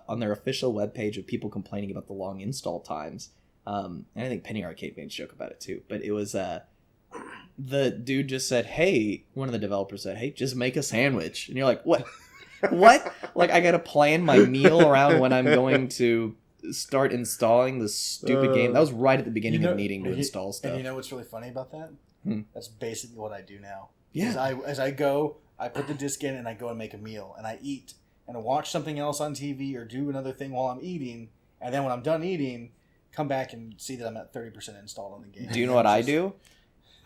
official webpage of people complaining about the long install times, and I think Penny Arcade made a joke about it too, but it was the dude just said, hey, one of the developers said, hey, just make a sandwich. And you're like, what? What? Like, I gotta plan my meal around when I'm going to start installing this stupid game. That was right at the beginning of needing to install stuff. And you know what's really funny about that? That's basically what I do now. Yeah. As I go, I put the disc in and I go and make a meal and I eat and I watch something else on TV or do another thing while I'm eating, and then when I'm done eating, come back and see that I'm at 30% installed on the game. Do you know what I do?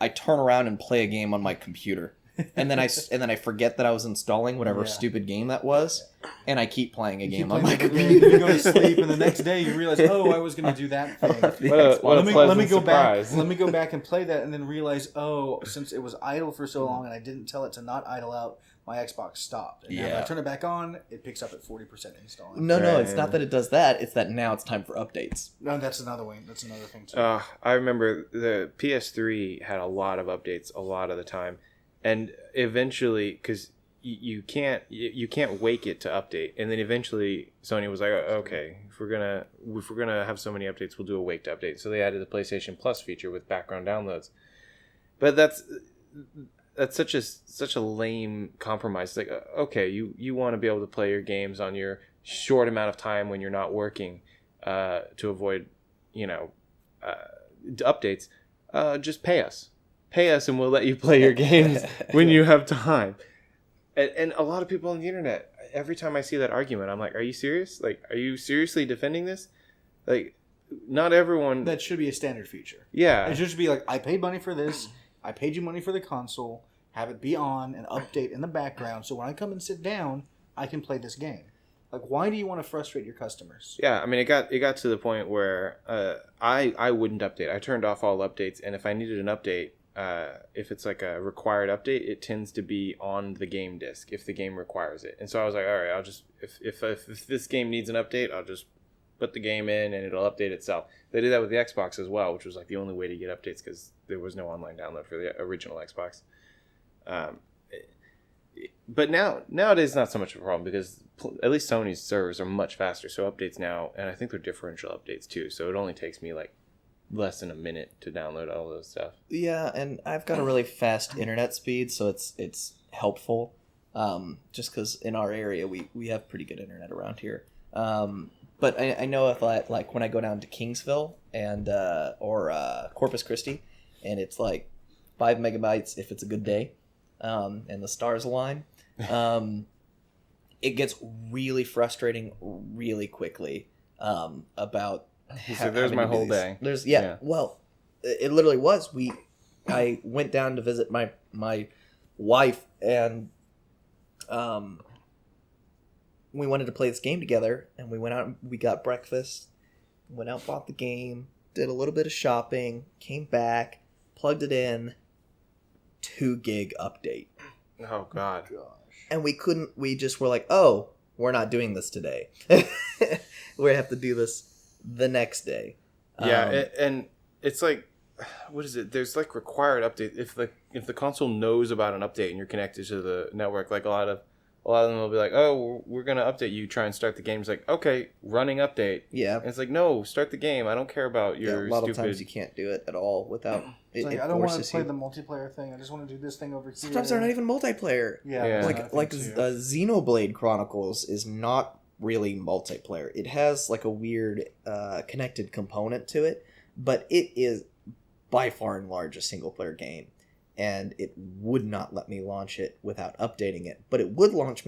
I turn around and play a game on my computer. And then I forget that I was installing whatever stupid game that was, and I keep playing a game on my computer. You go to sleep, and the next day you realize, oh, I was going to do that thing. Let me go back. Let me go back and play that, and then realize, oh, since it was idle for so long, and I didn't tell it to not idle out, my Xbox stopped. And now when I turn it back on, it picks up at 40% installing. No, it's not that it does that. It's that now it's time for updates. No, that's another way. That's another thing too. I remember the PS3 had a lot of updates a lot of the time. And eventually, because you can't wake it to update, and then eventually Sony was like, okay, if we're gonna have so many updates, we'll do a wake to update. So they added the PlayStation Plus feature with background downloads. But that's such a lame compromise. It's like, okay, you want to be able to play your games on your short amount of time when you're not working, to avoid updates. Just pay us. Pay us and we'll let you play your games when you have time. And a lot of people on the internet, every time I see that argument, I'm like, are you serious? Like, are you seriously defending this? Like, not everyone... That should be a standard feature. Yeah. It should be like, I paid money for this, I paid you money for the console, have it be on and update in the background, so when I come and sit down, I can play this game. Like, why do you want to frustrate your customers? Yeah, I mean, it got to the point where I wouldn't update. I turned off all updates, and if I needed an update, if it's like a required update, it tends to be on the game disc if the game requires it. And so I was like, all right, I'll just if this game needs an update, I'll just put the game in and it'll update itself. They did that with the Xbox as well, which was like the only way to get updates because there was no online download for the original Xbox. But nowadays, not so much of a problem because at least Sony's servers are much faster. So updates now, and I think they're differential updates too. So it only takes me like less than a minute to download all those stuff. Yeah, and I've got a really fast internet speed, so it's helpful. Just because in our area we have pretty good internet around here. But I know if like when I go down to Kingsville and or Corpus Christi, and it's like 5 megabytes if it's a good day, and the stars align, it gets really frustrating really quickly about. So there's my whole day. Well, it literally was. I went down to visit my wife, and we wanted to play this game together, and we went out and we got breakfast, went out, bought the game, did a little bit of shopping, came back, plugged it in, 2 gig update. Oh God. And we just were like, oh, we're not doing this today. We have to do this the next day. Yeah, and it's like, what is it? There's like required update. If the console knows about an update and you're connected to the network, like a lot of them will be like, oh, we're gonna update you. Try and start the game. It's like, okay, running update. Yeah. And it's like, no, start the game. I don't care about your. A lot of times you can't do it at all without. It's like, I don't want to play the multiplayer thing. I just want to do this thing over here. Sometimes they're not even multiplayer. Yeah. Like Xenoblade Chronicles is not really multiplayer. It has like a weird connected component to it, but it is by far and large a single player game, and it would not let me launch it without updating it, but it would let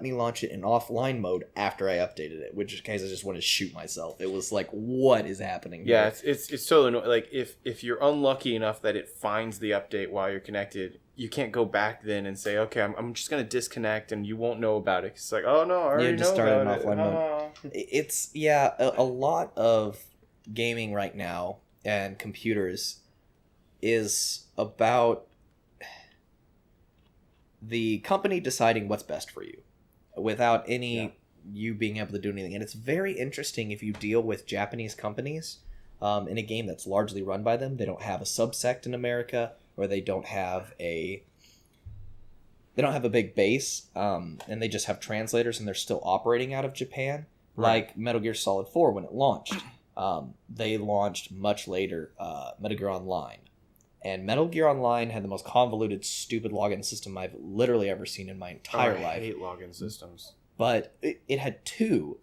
me launch it in offline mode after I updated it, which in case I just wanted to shoot myself. It was like, what is happening here? Yeah, it's so annoying. Like if you're unlucky enough that it finds the update while you're connected, you can't go back then and say, okay, I'm just gonna disconnect and you won't know about it. It's like, oh no, I already know about it. Offline mode. It's a lot of gaming right now and computers is about the company deciding what's best for you without you being able to do anything. And it's very interesting if you deal with Japanese companies in a game that's largely run by them. They don't have a subsect in America, or they don't have a big base, and they just have translators, and they're still operating out of Japan. Right. Like Metal Gear Solid 4 when it launched. They launched much later Metal Gear Online. And Metal Gear Online had the most convoluted, stupid login system I've literally ever seen in my entire life. I hate login systems. But it had two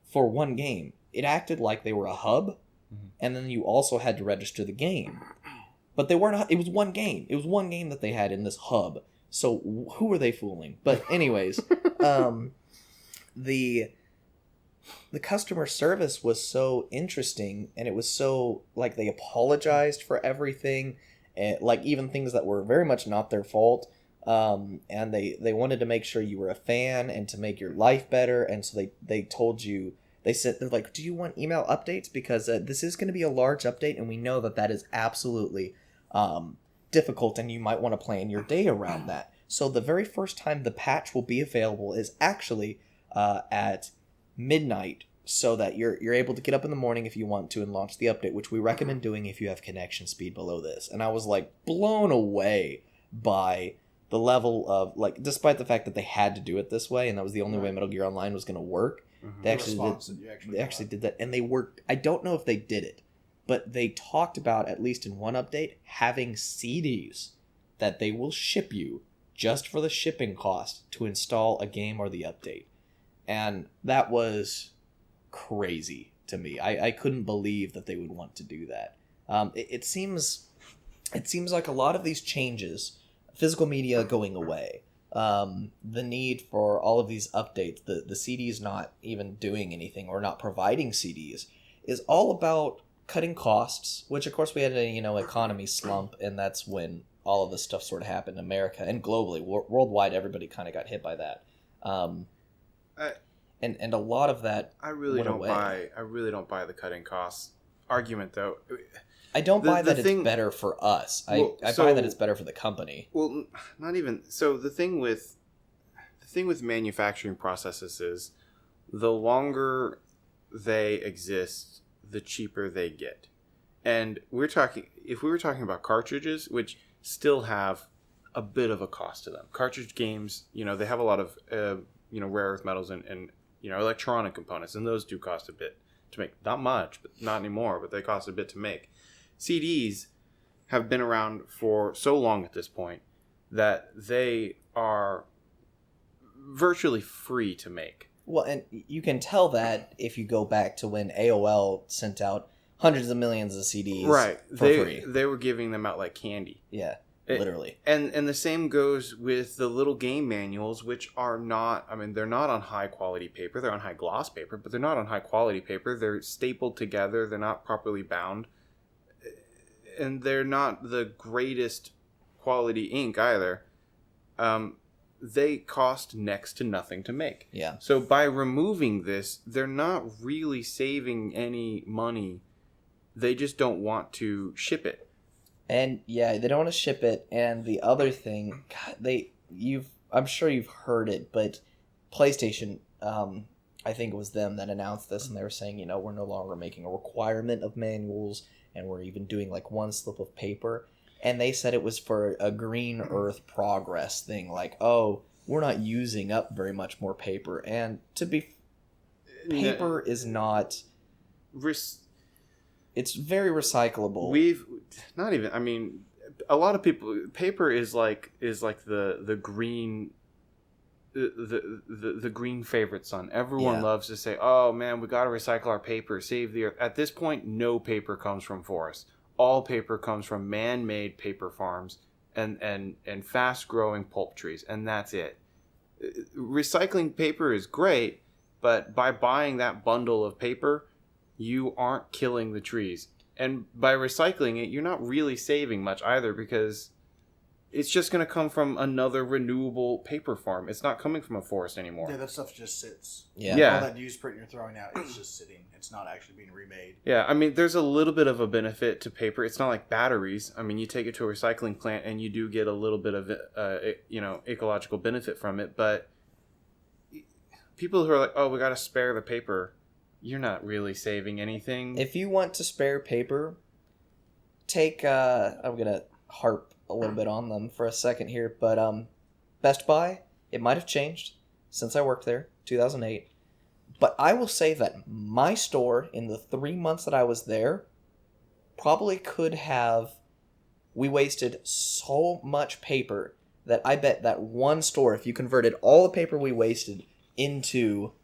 for one game. It acted like they were a hub, and then you also had to register the game. But they weren't. It was one game. It was one game that they had in this hub. So who were they fooling? But anyways, the customer service was so interesting, and it was so, like, they apologized for everything, and, like, even things that were very much not their fault, and they wanted to make sure you were a fan and to make your life better, and so they told you, they're like, do you want email updates? Because this is going to be a large update, and we know that is absolutely difficult, and you might want to plan your day around that. So the very first time the patch will be available is actually at midnight, so that you're able to get up in the morning if you want to and launch the update, which we recommend doing if you have connection speed below this. And I was like blown away by the level of, like, despite the fact that they had to do it this way and that was the only way Metal Gear Online was going to work, they actually did that, and they worked. I don't know if they did it, but they talked about, at least in one update, having CDs that they will ship you just for the shipping cost to install a game or the update. And that was crazy to me. I couldn't believe that they would want to do that. It seems like a lot of these changes, physical media going away, the need for all of these updates, the CDs not even doing anything or not providing CDs, is all about cutting costs, which of course we had a economy slump, and that's when all of this stuff sort of happened in America and globally, worldwide. Everybody kind of got hit by that. And a lot of that I really don't buy the cutting costs argument, though. I don't buy that it's better for us. I buy that it's better for the company. Well, not even so. The thing with manufacturing processes is the longer they exist, the cheaper they get. And if we were talking about cartridges, which still have a bit of a cost to them. Cartridge games, they have a lot of rare earth metals and electronic components, and those do cost a bit to make. Not much, but not anymore, but they cost a bit to make. CDs have been around for so long at this point that they are virtually free to make. Well, and you can tell that if you go back to when AOL sent out hundreds of millions of CDs for free. They were giving them out like candy. Yeah, literally. And the same goes with the little game manuals, which are not, they're not on high quality paper. They're on high gloss paper, but they're not on high quality paper. They're stapled together. They're not properly bound. And they're not the greatest quality ink either. They cost next to nothing to make. Yeah. So by removing this, they're not really saving any money. They just don't want to ship it. And yeah, they don't want to ship it. And the other thing, I'm sure you've heard it, but PlayStation, I think it was them that announced this, and they were saying, we're no longer making a requirement of manuals, and we're even doing like one slip of paper. And they said it was for a green earth progress thing, like, oh, we're not using up very much more paper. And paper is not... It's very recyclable. A lot of people, paper is like the green... The green favorite son. Everyone loves to say, oh man, we got to recycle our paper, save the earth. At this point, no paper comes from forests. all paper comes from man-made paper farms and fast-growing pulp trees, and that's it. Recycling paper is great, but by buying that bundle of paper, you aren't killing the trees. And by recycling it, you're not really saving much either, because it's just going to come from another renewable paper farm. It's not coming from a forest anymore. Yeah, that stuff just sits. Yeah. All that newsprint you're throwing out is just sitting. It's not actually being remade. Yeah, I mean, there's a little bit of a benefit to paper. It's not like batteries. I mean, you take it to a recycling plant and you do get a little bit of, ecological benefit from it. But people who are like, oh, we got to spare the paper, you're not really saving anything. If you want to spare paper, take, I'm going to harp a little bit on them for a second here, but Best Buy, it might have changed since I worked there, 2008, but I will say that my store, in the 3 months that I was there, probably could have, we wasted so much paper that I bet that one store, if you converted all the paper we wasted into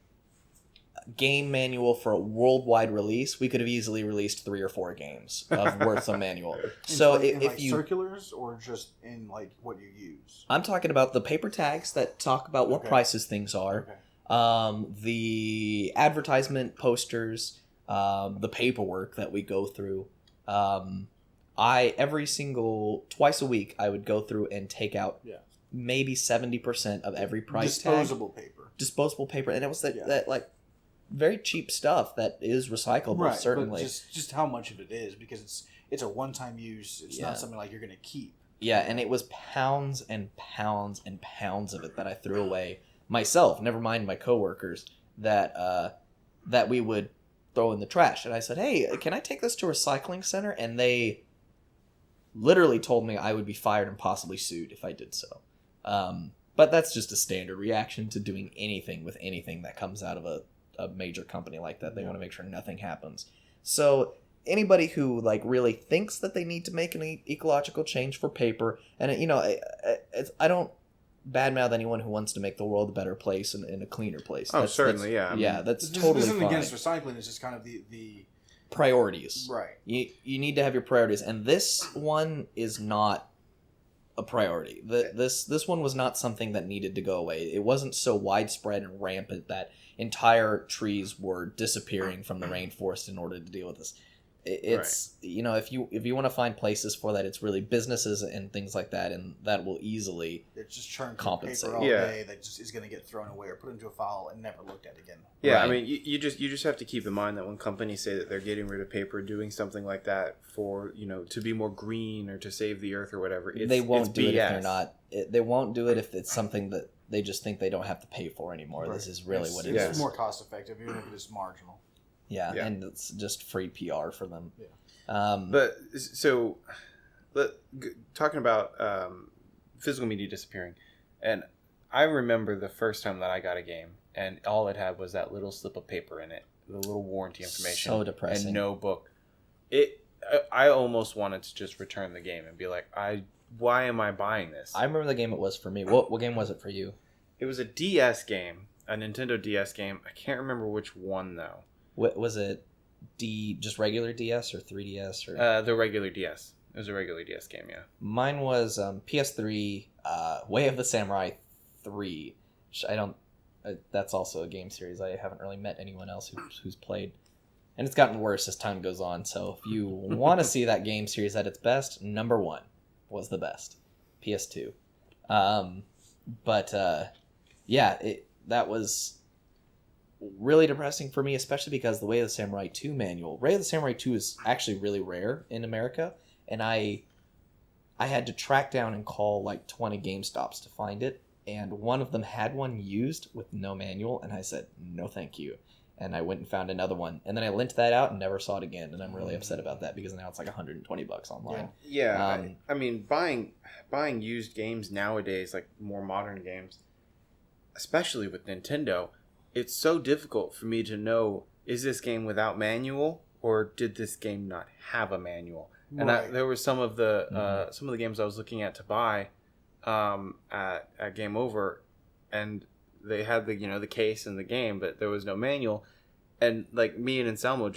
game manual for a worldwide release, we could have easily released 3 or 4 games of worth of manual. So if you circulars or just in like what you use, I'm talking about the paper tags that talk about what prices things are, the advertisement posters, the paperwork that we go through. Twice a week I would go through and take out maybe 70% of every price disposable paper, and it was that like very cheap stuff that is recyclable, right, certainly. But just how much of it is, because it's a one-time use. It's not something like you're going to keep. Yeah, and it was pounds and pounds and pounds of it that I threw away myself, never mind my coworkers, that we would throw in the trash. And I said, hey, can I take this to a recycling center? And they literally told me I would be fired and possibly sued if I did so. But that's just a standard reaction to doing anything with anything that comes out of a major company like that. They want to make sure nothing happens. So anybody who like really thinks that they need to make an ecological change for paper, and I don't badmouth anyone who wants to make the world a better place and a cleaner place. Oh, certainly, yeah. That's totally fine. This isn't against recycling. It's just kind of the priorities. Right. You need to have your priorities, and this one is not a priority. This one was not something that needed to go away. It wasn't so widespread and rampant that entire trees were disappearing from the rainforest in order to deal with this. It's right. If you want to find places for that, it's really businesses and things like that, and that will easily just churn compensate paper all day that just is going to get thrown away or put into a file and never looked at again. Yeah, right. I mean, you just have to keep in mind that when companies say that they're getting rid of paper, doing something like that for to be more green or to save the earth or whatever, they won't do BS. it if they're not. They won't do it if it's something that they just think they don't have to pay for anymore. Right. This is really what it is. It's more cost effective, even if it is marginal. Yeah, and it's just free PR for them. Yeah. But so, talking about physical media disappearing, and I remember the first time that I got a game, and all it had was that little slip of paper in it, the little warranty information, so depressing, and no book. I almost wanted to just return the game and be like, why am I buying this? I remember the game it was for me. What game was it for you? It was a DS game, a Nintendo DS game. I can't remember which one though. What was it? Just regular DS or 3DS or the regular DS. It was a regular DS game, yeah. Mine was PS3, Way of the Samurai 3. Which I don't. That's also a game series I haven't really met anyone else who's played, and it's gotten worse as time goes on. So if you want to see that game series at its best, number 1 was the best, PS2. That was really depressing for me, especially because the Way of the Samurai 2 manual. Way of the Samurai 2 is actually really rare in America, and I had to track down and call like 20 GameStops to find it, and one of them had one used with no manual, and I said, no thank you. And I went and found another one, and then I lent that out and never saw it again, and I'm really upset about that because now it's like $120 online. Yeah, I mean, buying used games nowadays, like more modern games, especially with Nintendo, it's so difficult for me to know, is this game without manual or did this game not have a manual? Right. And there were some of the games I was looking at to buy at Game Over, and they had the case and the game, but there was no manual. And like me and Anselmo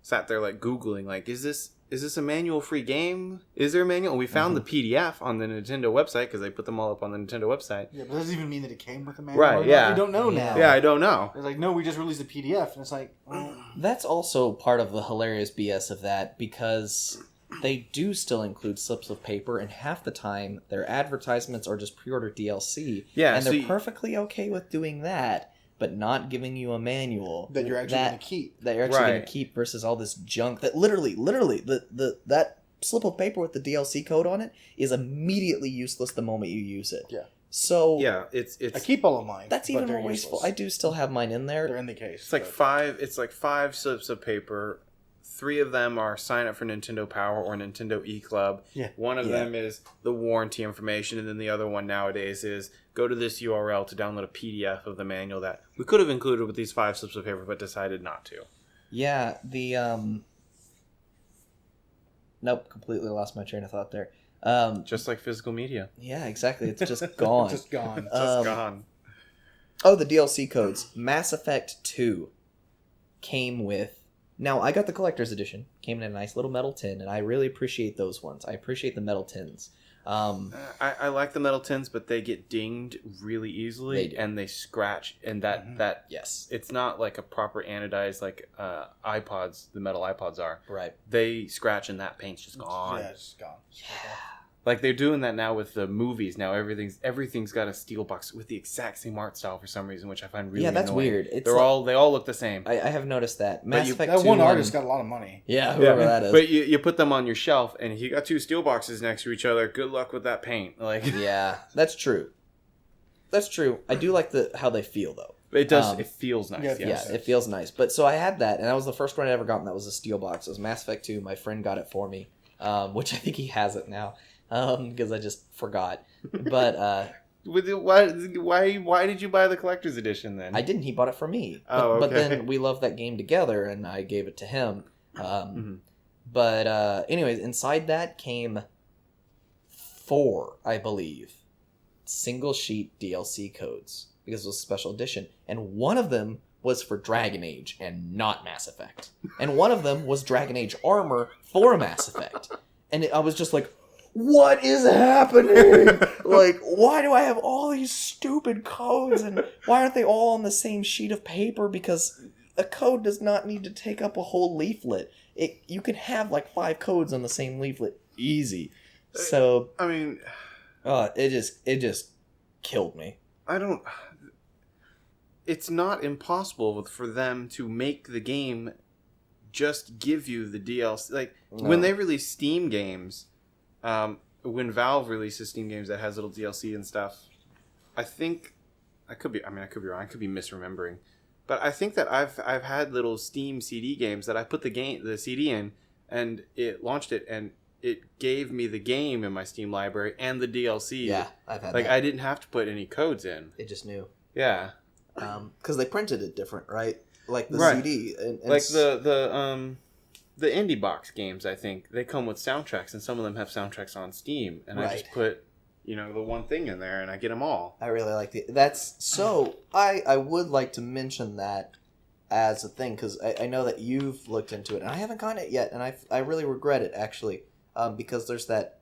sat there like Googling, like, is this a manual-free game? Is there a manual? And we found the PDF on the Nintendo website because they put them all up on the Nintendo website. Yeah, but that doesn't even mean that it came with a manual. Right, yeah. We don't know now. Yeah, I don't know. It's like, no, we just released a PDF. And it's like... That's also part of the hilarious BS of that, because they do still include slips of paper, and half the time their advertisements are just pre-order DLC. Yeah, and they're perfectly okay with doing that, but not giving you a manual that you're actually going to keep. That you're actually going to keep versus all this junk that literally, that slip of paper with the DLC code on it is immediately useless the moment you use it. Yeah. So yeah, it's I keep all of mine. That's even more wasteful. I do still have mine in there. They're in the case. It's like five slips of paper. 3 of them are sign up for Nintendo Power or Nintendo eClub. Yeah. One of them is the warranty information, and then the other one nowadays is go to this URL to download a PDF of the manual that we could have included with these 5 slips of paper, but decided not to. Yeah, nope, completely lost my train of thought there. Just like physical media. Yeah, exactly. It's just gone. Just gone. Just gone. Oh, the DLC codes. Mass Effect 2 came with... Now, I got the collector's edition. Came in a nice little metal tin, and I really appreciate those ones. I appreciate the metal tins. I like the metal tins, but they get dinged really easily, and they scratch, and that yes, it's not like a proper anodized like iPods. The metal iPods are right. They scratch, and that paint's just gone. Yeah, it's gone. Yeah. Like they're doing that now with the movies. Now everything's got a steel box with the exact same art style for some reason, which I find really that's annoying. weird. It's they all look the same. I have noticed that. Mass Effect that 2 one artist got a lot of money. Yeah, whoever that is. But you put them on your shelf, and if you got 2 steel boxes next to each other, good luck with that paint. Like yeah, that's true. That's true. I do like how they feel though. It does. It feels nice. Yeah, it feels nice. But so I had that, and that was the first one I ever gotten. That was a steel box. It was Mass Effect 2. My friend got it for me, which I think he has it now. Because I just forgot. But why did you buy the collector's edition then? I didn't. He bought it for me. Oh, okay. But then we loved that game together, and I gave it to him. But anyways, inside that came 4, I believe, single sheet DLC codes because it was a special edition, and one of them was for Dragon Age and not Mass Effect, and one of them was Dragon Age armor for Mass Effect, and I was just like, what is happening? Like, why do I have all these stupid codes, and why aren't they all on the same sheet of paper? Because a code does not need to take up a whole leaflet. You can have like 5 codes on the same leaflet easy. So I mean, it just killed me. It's not impossible for them to make the game just give you the DLC. Like when they release Steam games. When Valve releases Steam games that has little DLC and stuff, I think I could be wrong. I could be misremembering, but I think that I've had little Steam CD games that I put the CD in, and it launched it, and it gave me the game in my Steam library and the DLC. Yeah, I've had like that. I didn't have to put any codes in. It just knew. Yeah. Because they printed it different, right? Like the CD, and like the indie box games, I think they come with soundtracks, and some of them have soundtracks on Steam, and I just put, the one thing in there, and I get them all. I really like that's so. I would like to mention that as a thing because I know that you've looked into it, and I haven't gotten it yet, and I really regret it actually, because there's that.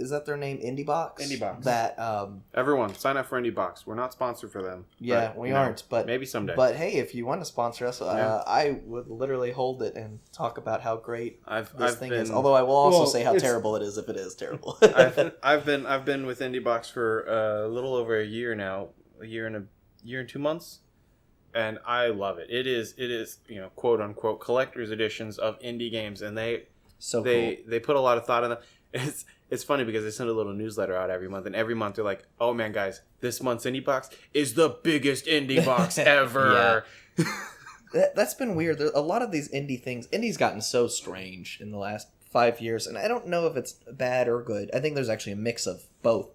Is that their name? IndieBox? IndieBox. That everyone sign up for IndieBox. We're not sponsored for them. Yeah, we aren't. But maybe someday. But hey, if you want to sponsor us, I would literally hold it and talk about how great this thing is. Although I will also say how terrible it is if it is terrible. I've been with IndieBox for a little over a year now, a year and 2 months, and I love it. It is quote unquote collector's editions of indie games, and they put a lot of thought in them. It's funny because they send a little newsletter out every month, and every month they're like, "Oh man, guys, this month's indie box is the biggest indie box ever." That's been weird. A lot of these indie things, indie's gotten so strange in the last 5 years, and I don't know if it's bad or good. I think there's actually a mix of both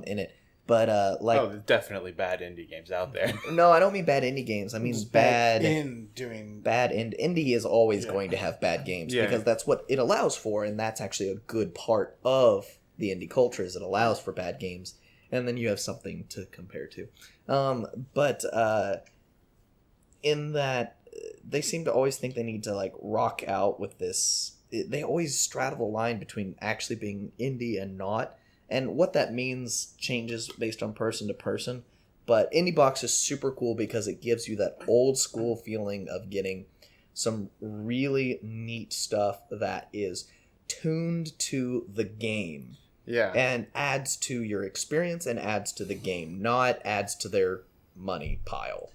in it. But there's definitely bad indie games out there. No, I don't mean bad indie games. I mean bad indie is always going to have bad games because that's what it allows for, and that's actually a good part of the indie culture is it allows for bad games, and then you have something to compare to. But in that they seem to always think they need to like rock out with this. They always straddle the line between actually being indie and not, and what that means changes based on person to person. But Indie Box is super cool because it gives you that old school feeling of getting some really neat stuff that is tuned to the game. Yeah. And adds to your experience and adds to the game, not adds to their money pile.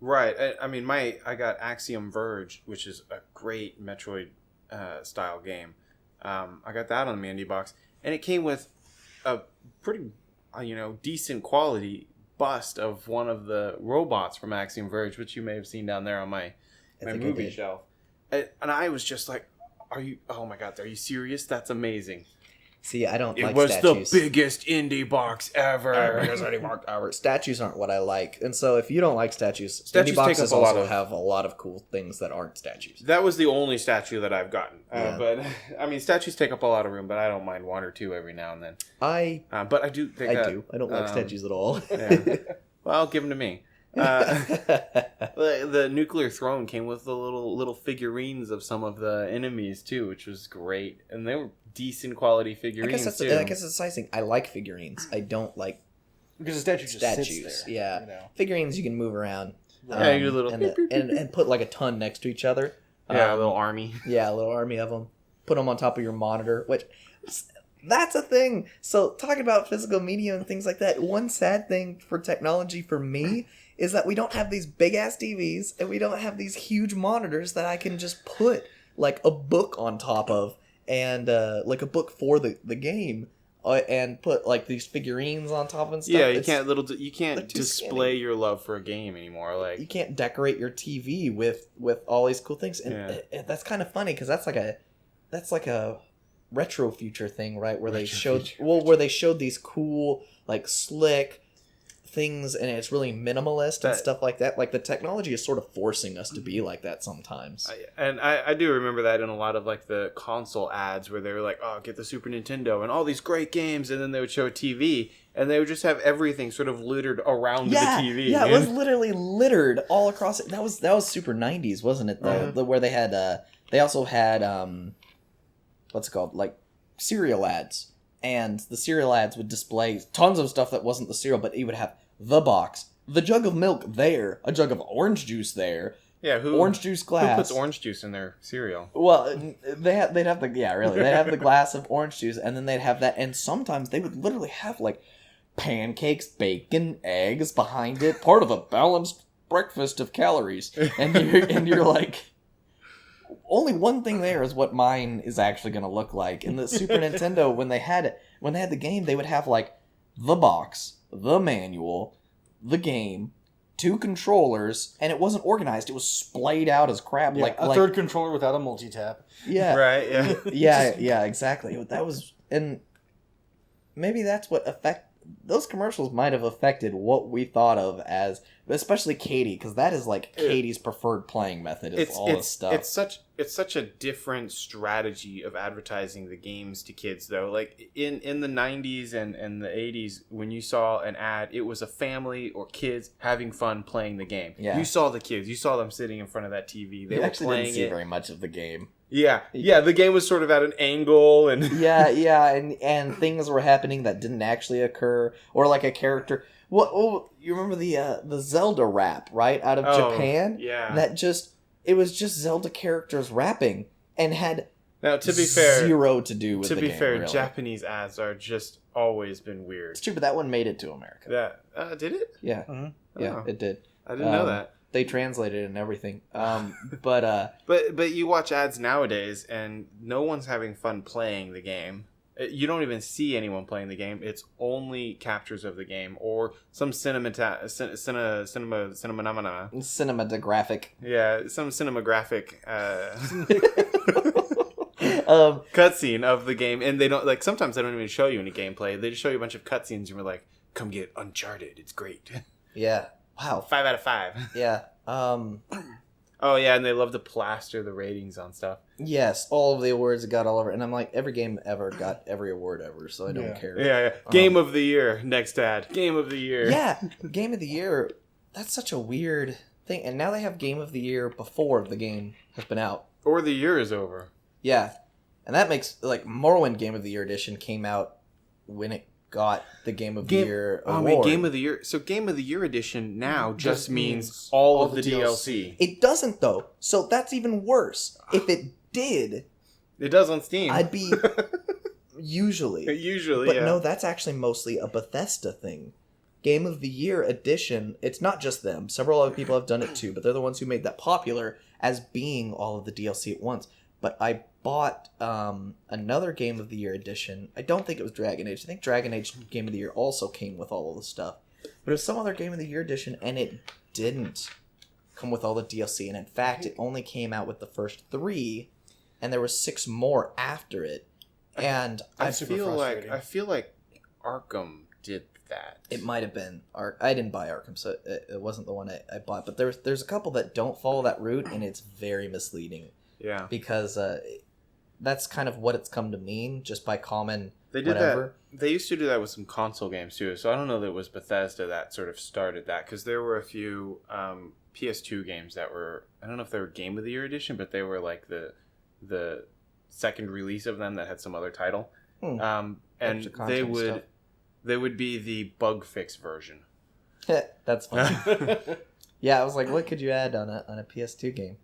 Right. I mean, I got Axiom Verge, which is a great Metroid style game. I got that on the Indie Box, and it came with a pretty, decent quality bust of one of the robots from Axiom Verge, which you may have seen down there on my movie shelf. And I was just like, oh my God, are you serious? That's amazing. See, I don't like statues. It was statues. the biggest indie box ever. Biggest indie box ever. Statues aren't what I like. And so if you don't like statues indie boxes also have a lot of cool things that aren't statues. That was the only statue that I've gotten. But, I mean, statues take up a lot of room, but I don't mind one or two every now and then. But I do think I do. I don't like statues at all. Yeah. Well, I'll give them to me. The Nuclear Throne came with the little figurines of some of the enemies too, which was great, and they were decent quality figurines too. I guess it's the size thing. I like figurines. I don't like because the statue just sits there. Yeah, figurines you can move around. Yeah, your little and put like a ton next to each other. Yeah, a little army. Yeah, a little army of them. Put them on top of your monitor, which. That's a thing. So talking about physical media and things like that, one sad thing for technology for me is that we don't have these big ass TVs and we don't have these huge monitors that I can just put like a book on top of and like a book for the game and put like these figurines on top and stuff. Yeah, you can't display your love for a game anymore. Like you can't decorate your TV with all these cool things, and that's kind of funny because that's like a retro future thing, right? Where they showed these cool, like slick things, and it's really minimalist and stuff like that. Like the technology is sort of forcing us to be like that sometimes. I do remember that in a lot of like the console ads where they were like, "Oh, get the Super Nintendo and all these great games," and then they would show a TV and they would just have everything sort of littered around the TV. Yeah, it was literally littered all across it. That was super 90s, wasn't it? Where they had they also had what's it called? Like cereal ads. And the cereal ads would display tons of stuff that wasn't the cereal, but you would have the box, the jug of milk there, a jug of orange juice there. Yeah, orange juice glass. Who puts orange juice in their cereal? Well, they'd have the glass of orange juice, and then they'd have that, and sometimes they would literally have like pancakes, bacon, eggs behind it, part of a balanced breakfast of calories, and you're like. Only one thing there is what mine is actually going to look like. In the Super Nintendo, when they had the game, they would have like the box, the manual, the game, 2 controllers, and it wasn't organized. It was splayed out as crap. Yeah, a third controller without a multi-tap. Yeah, right. Yeah, yeah, exactly. That was, and maybe that's what those commercials might have affected what we thought of as, especially Katie, because that is like Katie's preferred playing method. Is all this stuff. It's such a different strategy of advertising the games to kids, though. Like in the 90s and the 80s, when you saw an ad, it was a family or kids having fun playing the game. Yeah. You saw the kids. You saw them sitting in front of that TV. They were actually playing didn't see very much of the game. Yeah. The game was sort of at an angle, and and things were happening that didn't actually occur, or like a character. You remember the Zelda rap, right, out of Japan? Yeah. It was just Zelda characters rapping and had now, to be fair, zero to do with the game. To be fair, really. Japanese ads are just always been weird. It's true, but that one made it to America. Did it? Yeah. Mm-hmm. Yeah, it did. I didn't know that. They translated it and everything. But you watch ads nowadays and no one's having fun playing the game. You don't even see anyone playing the game. It's only captures of the game or some cinematographic. Yeah, some cinematographic cutscene of the game, and they don't like. Sometimes they don't even show you any gameplay. They just show you a bunch of cutscenes, and we're like, "Come get Uncharted. It's great." Yeah. Wow. 5 out of 5. Yeah. Oh yeah, and they love to plaster the ratings on stuff. Yes, all of the awards got all over, and I'm like, every game ever got every award ever, so I don't care. Yeah. Game of the year, next ad. Game of the year. Yeah, Game of the Year. That's such a weird thing, and now they have Game of the Year before the game has been out. Or the year is over. Yeah, and that makes like Morrowind Game of the Year edition came out when it got the Game of the Year award. Wait, Game of the Year. So Game of the Year edition now just means all of the DLC. It doesn't though. So that's even worse. If it did, it does on Steam. I'd be usually, but yeah. no, that's actually mostly a Bethesda thing. Game of the Year edition. It's not just them. Several other people have done it too, but they're the ones who made that popular as being all of the DLC at once. But I bought another Game of the Year edition. I don't think it was Dragon Age. I think Dragon Age Game of the Year also came with all of the stuff. But it was some other Game of the Year edition, and it didn't come with all the DLC. And in fact, it only came out with the first 3, and there were 6 more after it. And I feel like Arkham did that. It might have been I didn't buy Arkham, so it wasn't the one I bought. But there's a couple that don't follow that route, and it's very misleading. Yeah, because that's kind of what it's come to mean, just by common. They did that. They used to do that with some console games too. So I don't know that it was Bethesda that sort of started that, because there were a few PS2 games that were, I don't know if they were Game of the Year edition, but they were like the second release of them that had some other title, and they would be the bug fix version. That's funny. Yeah, I was like, what could you add on a PS2 game?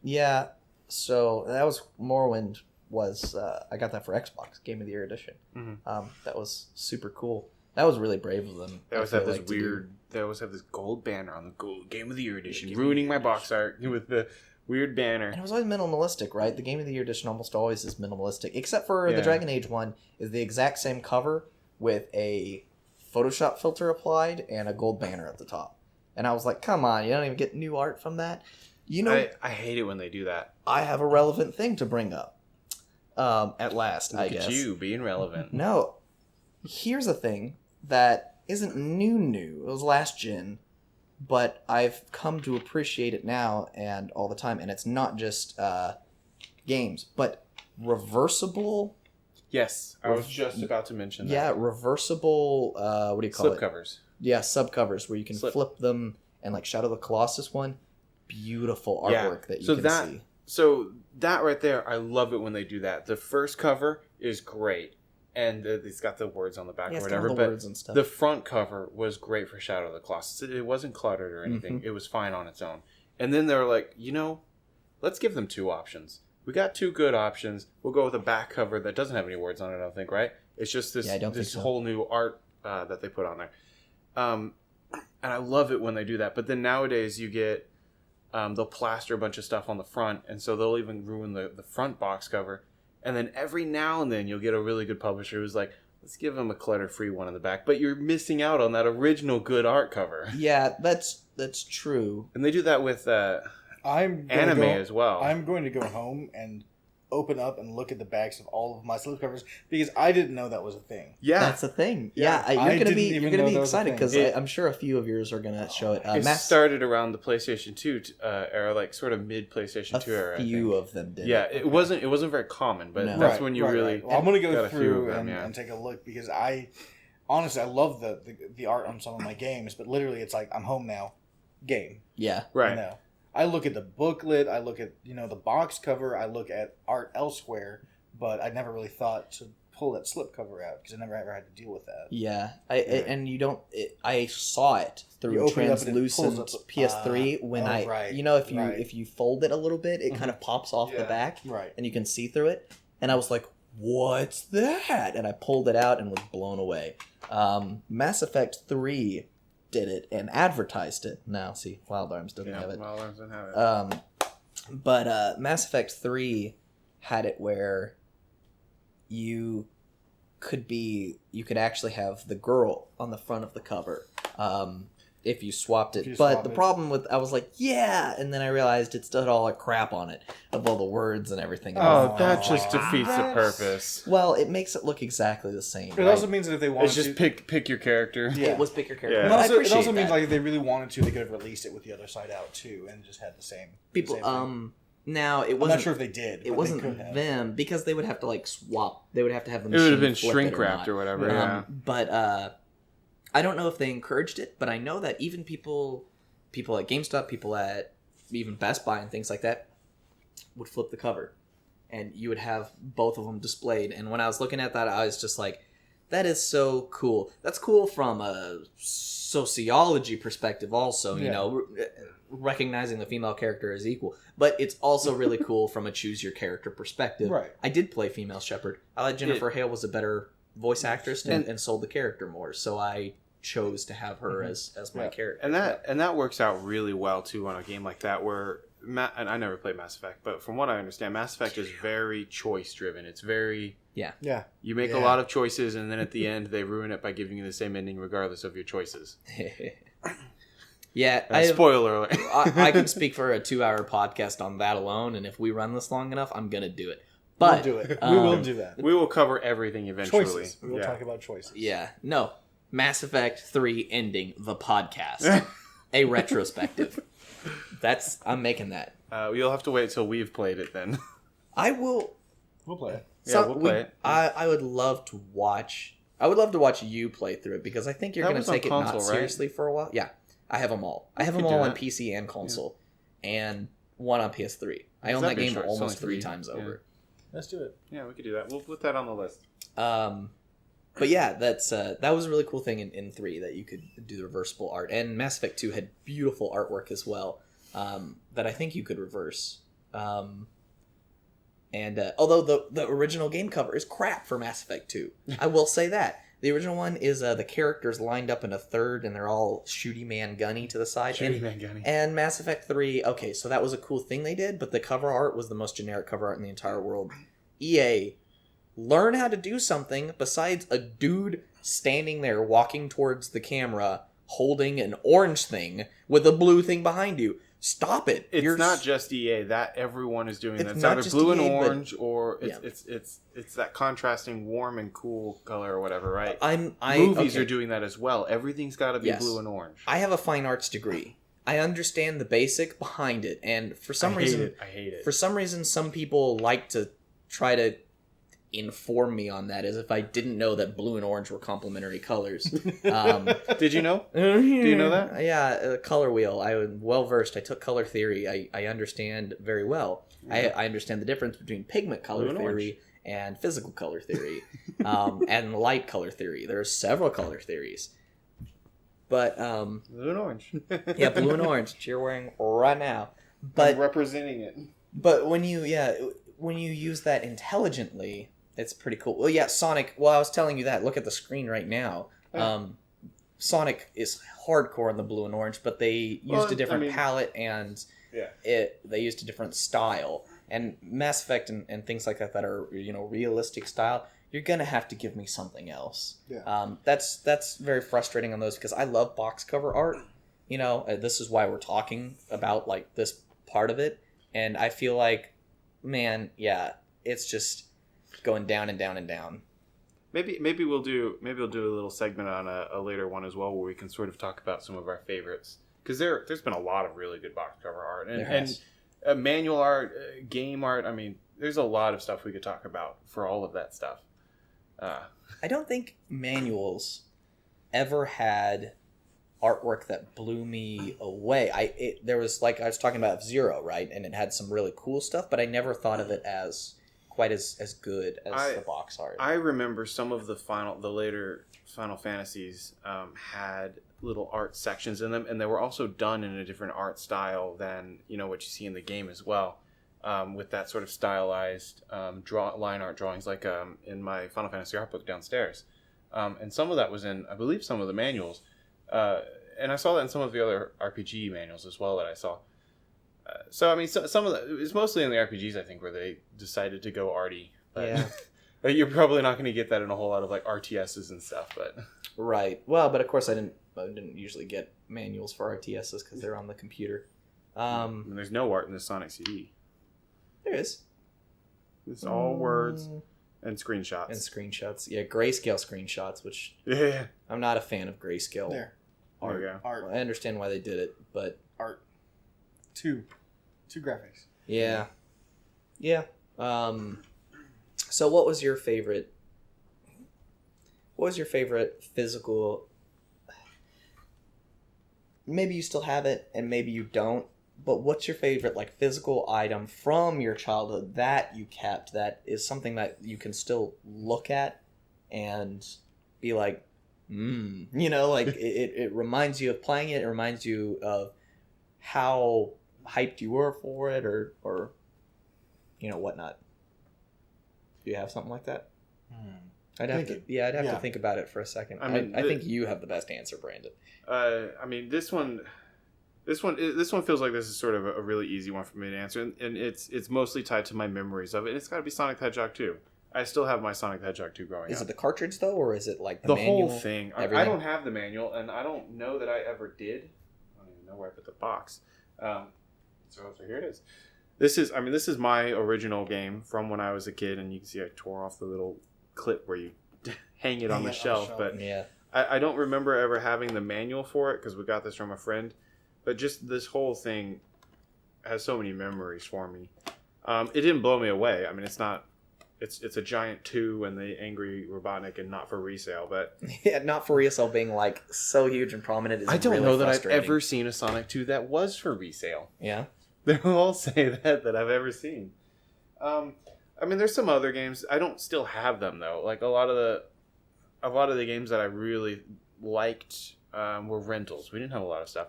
Yeah, so that was Morrowind. I got that for Xbox Game of the Year edition. Mm-hmm. That was super cool. That was really brave of them. They always have this weird. They always have this gold banner on the gold Game of the Year edition, ruining my box art with the weird banner. And it was always minimalistic, right? The Game of the Year edition almost always is minimalistic, except for the Dragon Age one is the exact same cover with a Photoshop filter applied and a gold banner at the top. And I was like, come on, you don't even get new art from that? You know, I hate it when they do that. I have a relevant thing to bring up. At last, Look I guess. Look at you being relevant. No. Here's a thing that isn't new. It was last gen, but I've come to appreciate it now and all the time. And it's not just games, but reversible. Yes, I was just about to mention that. Yeah, reversible. What do you call it? Slipcovers. Yeah, subcovers where you can flip them, and like Shadow of the Colossus one, beautiful artwork that you can see. So that right there, I love it when they do that. The first cover is great, and it's got the words on the back or whatever. But words and stuff. The front cover was great for Shadow of the Colossus. It wasn't cluttered or anything. Mm-hmm. It was fine on its own. And then they were like, let's give them 2 options. We got 2 good options. We'll go with a back cover that doesn't have any words on it, I don't think, right? It's just this whole new art that they put on there. And I love it when they do that. But then nowadays you get, they'll plaster a bunch of stuff on the front, and so they'll even ruin the front box cover. And then every now and then you'll get a really good publisher who's like, let's give them a clutter-free one in the back. But you're missing out on that original good art cover. Yeah, that's true. And they do that with anime as well. I'm going to go home and open up and look at the backs of all of my slipcovers because I didn't know that was a thing. Yeah, that's a thing. Yeah, you're gonna be excited because I'm sure a few of yours are gonna show it. It started around the PlayStation 2 era, like sort of mid PlayStation 2 era. A few of them did. Yeah, it wasn't very common, but that's when you really. Well, I'm gonna go through and take a look because honestly I love the art on some of my games, but literally it's like I'm home now, game. Yeah, right. I look at the booklet, I look at the box cover, I look at art elsewhere, but I never really thought to pull that slipcover out because I never ever had to deal with that. Yeah, I saw it through a translucent PS3 when if you fold it a little bit, it kind of pops off the back, right, and you can see through it. And I was like, "What's that?" And I pulled it out and was blown away. Mass Effect 3 did it and advertised it. Now, see, Wild Arms doesn't have it. Wild Arms doesn't have it. But Mass Effect 3 had it where you could actually have the girl on the front of the cover if you swapped it. The problem with, I was like, yeah, and then I realized it still had all the crap on it of all the words and everything. That just defeats the purpose. Well, it makes it look exactly the same. It also means that if they wanted to... It's just pick your character. Yeah. It was pick your character. Yeah. It also means like if they really wanted to, they could have released it with the other side out too and just had the same people. Now it wasn't. I'm not sure if they did. It wasn't them because they would have to like swap. They would have to have them. It would have been shrink wrapped or whatever. But I don't know if they encouraged it. But I know that even people people at GameStop, people at even Best Buy and things like that would flip the cover, and you would have both of them displayed. And when I was looking at that, I was just like, that is so cool. That's cool from a sociology perspective also, you know, recognizing the female character as equal. But it's also really cool from a choose your character perspective. Right. I did play Female Shepherd. I thought Jennifer Hale was a better voice actress and sold the character more, so I chose to have her as my character. And that works out really well too on a game like that where and I never played Mass Effect, but from what I understand, Mass Effect is very choice driven. It's very you make a lot of choices, and then at the end they ruin it by giving you the same ending regardless of your choices. Spoiler alert. I can speak for a 2-hour podcast on that alone, and if we run this long enough, I'm gonna do it. But we'll do it. We will do that. We will cover everything eventually. Choices. We will talk about choices. Yeah. No. Mass Effect 3 ending the podcast. A retrospective. I'm making that. You'll have to wait till we've played it then. I will. We'll play it. We'll play it. I would love to watch. I would love to watch you play through it because I think you're going to take it console, not seriously for a while. Yeah, I have them all. I have them all on PC and console, and one on PS3. I own that game almost 3 times over. Let's do it. Yeah, we could do that. We'll put that on the list. But yeah, that was a really cool thing in 3 that you could do the reversible art, and Mass Effect 2 had beautiful artwork as well that I think you could reverse. And although the original game cover is crap for Mass Effect 2, I will say that the original one is the characters lined up in a third, and they're all shooty man gunny to the side. And Mass Effect 3, okay, so that was a cool thing they did, but the cover art was the most generic cover art in the entire world. EA, learn how to do something besides a dude standing there walking towards the camera holding an orange thing with a blue thing behind you. Stop it. It's not just EA. That everyone is doing that. It's either blue and orange, or it's that contrasting warm and cool color or whatever, right? Movies are doing that as well. Everything's got to be blue and orange. I have a fine arts degree. I understand the basic behind it, and for some reason, I hate it. For some reason, some people like to try to inform me on that as if I didn't know that blue and orange were complementary colors. Did you know? Do you know that? Yeah, color wheel. I'm well versed. I took color theory. I understand very well. Yeah. I understand the difference between pigment color theory and physical color theory, and light color theory. There are several color theories. But blue and orange. Yeah, blue and orange, which you're wearing right now. But I'm representing it. But when you use that intelligently, it's pretty cool. Well, yeah, Sonic. Well, I was telling you that. Look at the screen right now. Sonic is hardcore in the blue and orange, but they used a different palette and they used a different style. And Mass Effect and things like that are realistic style. You're gonna have to give me something else. Yeah. That's very frustrating on those because I love box cover art. This is why we're talking about like this part of it, and I feel like, man, yeah, it's just going down and down and down. Maybe we'll do a little segment on a later one as well where we can sort of talk about some of our favorites because there's been a lot of really good box cover art and manual art, game art. I mean, there's a lot of stuff we could talk about for all of that stuff. I don't think manuals ever had artwork that blew me away. There was I was talking about F-Zero, right, and it had some really cool stuff, but I never thought of it as quite as good as the box art. I remember some of the later Final Fantasies had little art sections in them, and they were also done in a different art style than what you see in the game as well, with that sort of stylized line art drawings, like in my Final Fantasy art book downstairs, and some of that was in, I believe, some of the manuals, and I saw that in some of the other RPG manuals as well that I saw. So I mean, some of it's mostly in the RPGs, I think, where they decided to go arty. But you're probably not going to get that in a whole lot of like RTSs and stuff. But right. Well, but of course, I didn't usually get manuals for RTSs because they're on the computer. And there's no art in the Sonic CD. There is. It's all words and screenshots. Yeah, grayscale screenshots, which I'm not a fan of grayscale. There. Art. Art. Well, I understand why they did it, but art. Two graphics. Yeah. So what was your favorite physical maybe you still have it and maybe you don't, but what's your favorite like physical item from your childhood that you kept that is something that you can still look at and be like, you know, like it reminds you of playing it. It reminds you of how hyped you were for it, or you know, whatnot. Do you have something like that? I'd have to think about it for a second. I mean, I think you have the best answer, Brandon. I mean, this one feels like this is sort of a really easy one for me to answer, and it's mostly tied to my memories of it. It's got to be Sonic the Hedgehog 2. I still have my Sonic the Hedgehog 2 growing up. Is it the cartridge though, or is it like the manual, whole thing? everything? I don't have the manual, and I don't know that I ever did. I don't even know where I put the box. So here it is. This is my original game from when I was a kid, and you can see I tore off the little clip where you hang it on the shelf. But yeah, I don't remember ever having the manual for it because we got this from a friend. But just this whole thing has so many memories for me. It didn't blow me away. I mean, it's not. It's a giant 2 and the Angry Robotnik and not for resale, but yeah, not for resale being like so huge and prominent. Is I don't really know that I've frustrating. ever seen a Sonic 2 that was for resale. Yeah, They all say that I've ever seen. I mean, there's some other games. I don't still have them though. Like a lot of the games that I really liked were rentals. We didn't have a lot of stuff.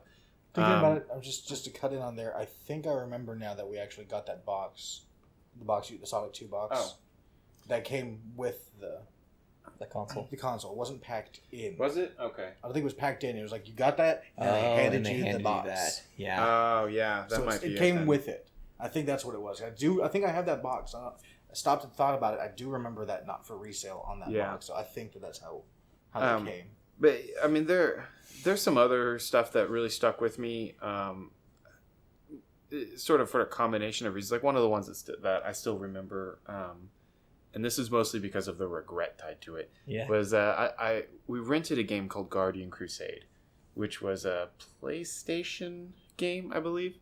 Thinking about it, I'm just to cut in on there. I think I remember now that we actually got that box, the Sonic 2 box, that came with the console. The console. It wasn't packed in. Was it? Okay. I don't think it was packed in. It was like you got that, and they handed you the box. that. Yeah. Oh yeah, that might be. It came with it. I think that's what it was. I think I have that box. I stopped and thought about it. I do remember that not for resale on that box. So I think that's how that came. But I mean, there's some other stuff that really stuck with me. Sort of for a combination of reasons. Like one of the ones that I still remember, and this is mostly because of the regret tied to it. Yeah. Was we rented a game called Guardian Crusade, which was a PlayStation game, I believe.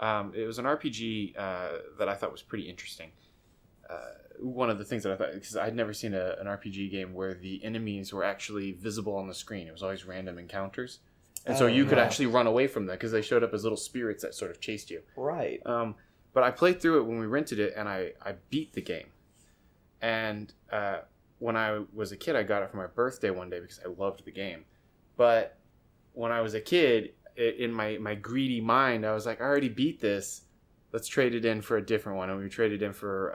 It was an RPG that I thought was pretty interesting. One of the things that I thought, because I'd never seen an RPG game where the enemies were actually visible on the screen. It was always random encounters. And so you could actually run away from them because they showed up as little spirits that sort of chased you. Right. But I played through it when we rented it, and I beat the game. And when I was a kid, I got it for my birthday one day because I loved the game. But when I was a kid, in my greedy mind, I was like, I already beat this. Let's trade it in for a different one. And we traded in for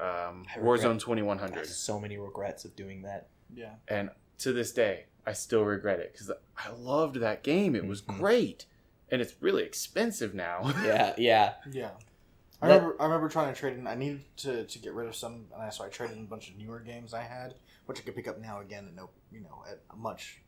Warzone 2100. I have so many regrets of doing that. Yeah. And to this day, I still regret it because I loved that game. It was great. And it's really expensive now. Yeah. I remember trying to trade in. I needed to get rid of some, and so I traded in a bunch of newer games I had, which I could pick up now again at a much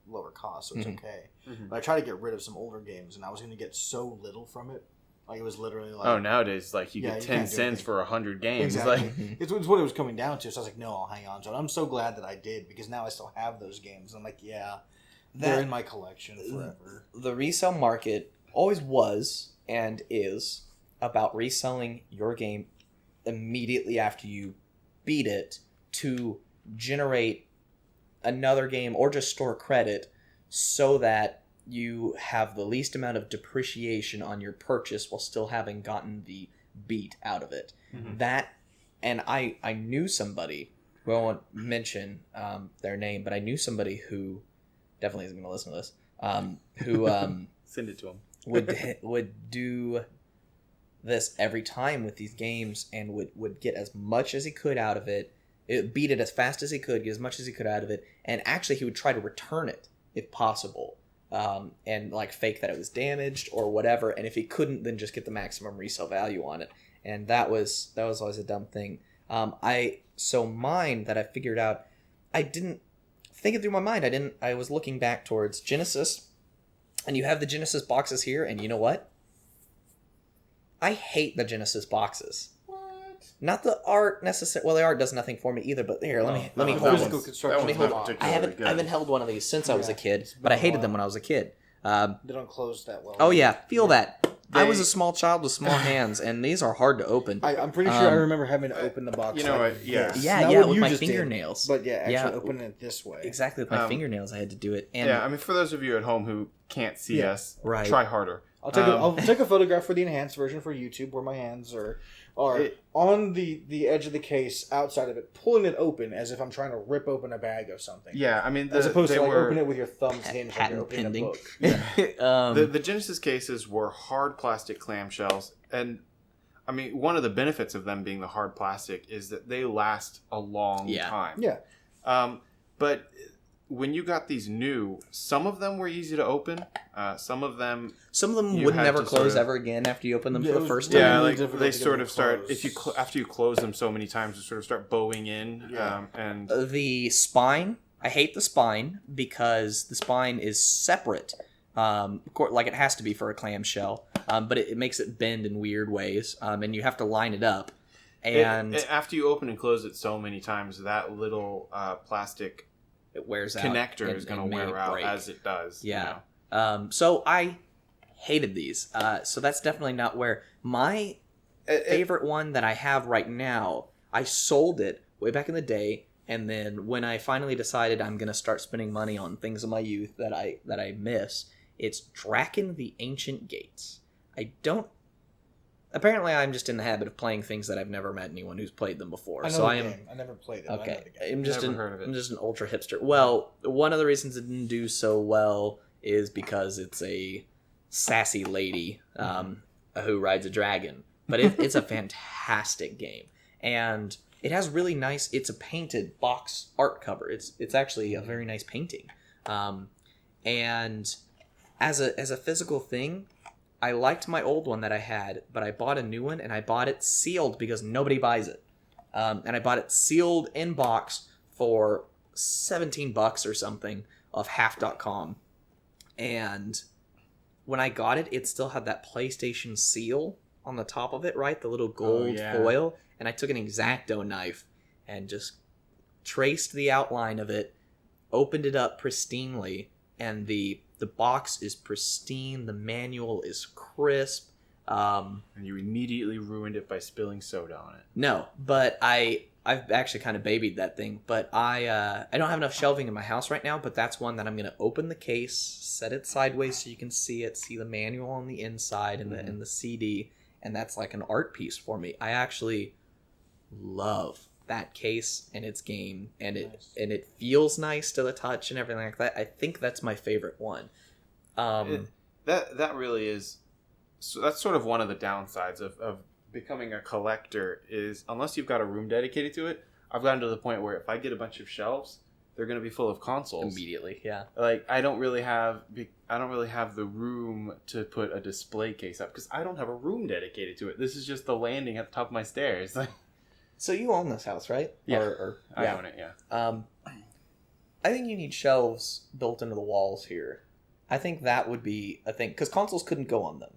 lower cost, so it's okay. Mm-hmm. But I tried to get rid of some older games, and I was going to get so little from it. Like it was literally like nowadays like you get 10 cents for 100 games. Exactly. Like it's what it was coming down to. So I was like, no, I'll hang on to it. I'm so glad that I did because now I still have those games. I'm like, they're in my collection forever. The resale market always was and is about reselling your game immediately after you beat it to generate another game or just store credit so that you have the least amount of depreciation on your purchase while still having gotten the beat out of it. Mm-hmm. That, and I knew somebody, who I won't mention their name, but I knew somebody who definitely isn't going to listen to this, who send it to him would do this every time with these games and would get as much as he could out of it, beat it as fast as he could, get as much as he could out of it, and actually he would try to return it if possible. And like fake that it was damaged or whatever, and if he couldn't, then just get the maximum resale value on it. And that was always a dumb thing. Mine that I figured out, I didn't think it through my mind. I was looking back towards Genesis, and you have the Genesis boxes here, and you know what? I hate the Genesis boxes. Not the art necessarily. Well, the art does nothing for me either. But here, let me hold one. I haven't held one of these since I was a kid, but I hated them when I was a kid. They don't close that well. Oh yeah, feel that. I was a small child with small hands, and these are hard to open. I'm pretty sure I remember having to open the box. You know like what? Yeah. this. Yeah, Not yeah, what with you my just did, fingernails. but actually opening it this way. Exactly, with my fingernails, I had to do it. And I mean, for those of you at home who can't see us, right. try harder. I'll take a photograph for the enhanced version for YouTube where my hands are on the edge of the case, outside of it, pulling it open as if I'm trying to rip open a bag of something. Yeah, I mean, as opposed to open it with your thumbs hinged when you're opening pending. a book. Yeah. The Genesis cases were hard plastic clamshells, and I mean, one of the benefits of them being the hard plastic is that they last a long time. Yeah. But when you got these new, some of them were easy to open. Some of them would never close ever again after you open them for the first time. Yeah, like they sort of start after you close them so many times, they sort of start bowing in. Yeah. And the spine, I hate the spine because the spine is separate. Like it has to be for a clamshell, but it makes it bend in weird ways, and you have to line it up. And after you open and close it so many times, that little plastic it wears out. Connector is going to wear out as it does. Yeah. You know? So I hated these. So that's definitely not where my favorite one that I have right now. I sold it way back in the day, and then when I finally decided I'm going to start spending money on things of my youth that I miss, it's Draken the Ancient Gates. Apparently, I'm just in the habit of playing things that I've never met anyone who's played them before. I never played it. Okay, I'm just an ultra hipster. Well, one of the reasons it didn't do so well is because it's a sassy lady who rides a dragon. But it's a fantastic game, and it has really nice. It's a painted box art cover. It's actually a very nice painting, and as a physical thing. I liked my old one that I had, but I bought a new one, and I bought it sealed because nobody buys it. And I bought it sealed in box for $17 or something off half.com. And when I got it, it still had that PlayStation seal on the top of it, right? The little gold foil. And I took an X-Acto knife and just traced the outline of it, opened it up pristinely, and the box is pristine. The manual is crisp. And you immediately ruined it by spilling soda on it. No, but I've actually kind of babied that thing. But I don't have enough shelving in my house right now. But that's one that I'm gonna open the case, set it sideways so you can see it, see the manual on the inside and the CD, and that's like an art piece for me. I actually love that case and its game, and it feels nice to the touch and everything like that. I think that's my favorite one. That really is. So that's sort of one of the downsides of becoming a collector is unless you've got a room dedicated to it. I've gotten to the point where if I get a bunch of shelves, they're going to be full of consoles immediately. Yeah, like I don't really have the room to put a display case up because I don't have a room dedicated to it. This is just the landing at the top of my stairs. So you own this house, right? Yeah, I own it. Yeah. I think you need shelves built into the walls here. I think that would be a thing because consoles couldn't go on them.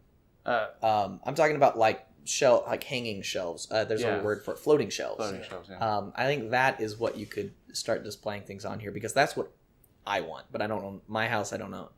I'm talking about like hanging shelves. There's a word for it, floating shelves. Floating shelves. Yeah. I think that is what you could start displaying things on here because that's what I want. But I don't own my house. I don't own.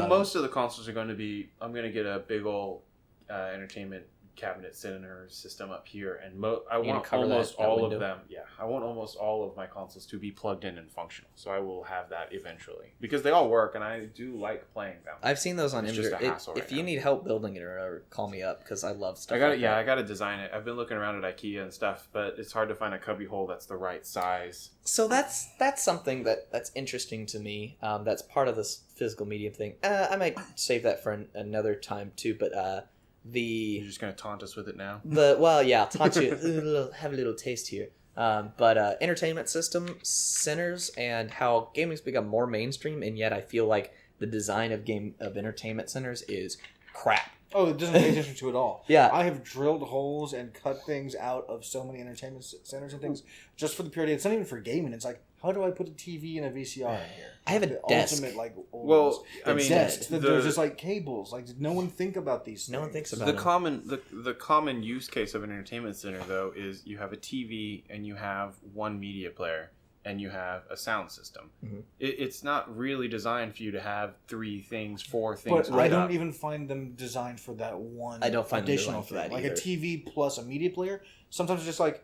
Most of the consoles are going to be. I'm going to get a big old entertainment cabinet center system up here, and I want almost all of them. Yeah, I want almost all of my consoles to be plugged in and functional. So I will have that eventually because they all work, and I do like playing them. I've seen those on Imgur. If you need help building it, or call me up because I love stuff. I got to design it. I've been looking around at IKEA and stuff, but it's hard to find a cubby hole that's the right size. So that's something that's interesting to me. That's part of this physical medium thing. I might save that for another time too, but. You're just gonna taunt us with it now. I'll taunt you. Have a little taste here. But entertainment system centers and how gaming's become more mainstream, and yet I feel like the design of entertainment centers is crap. Oh, it doesn't pay attention to it all. Yeah, I have drilled holes and cut things out of so many entertainment centers and things just for the purity. It's not even for gaming. It's like, how do I put a TV and a VCR in here? I have a desk. Ultimate, desks. There's just like cables. Like, no one think about these things. No one thinks about the common use case of an entertainment center though is you have a TV and you have one media player. and you have a sound system. Mm-hmm. It's not really designed for you to have 3 things, 4 things. But I don't even find them designed for that one. I don't find them additional designed for that thing. Like either. a TV plus a media player. Sometimes it's just like,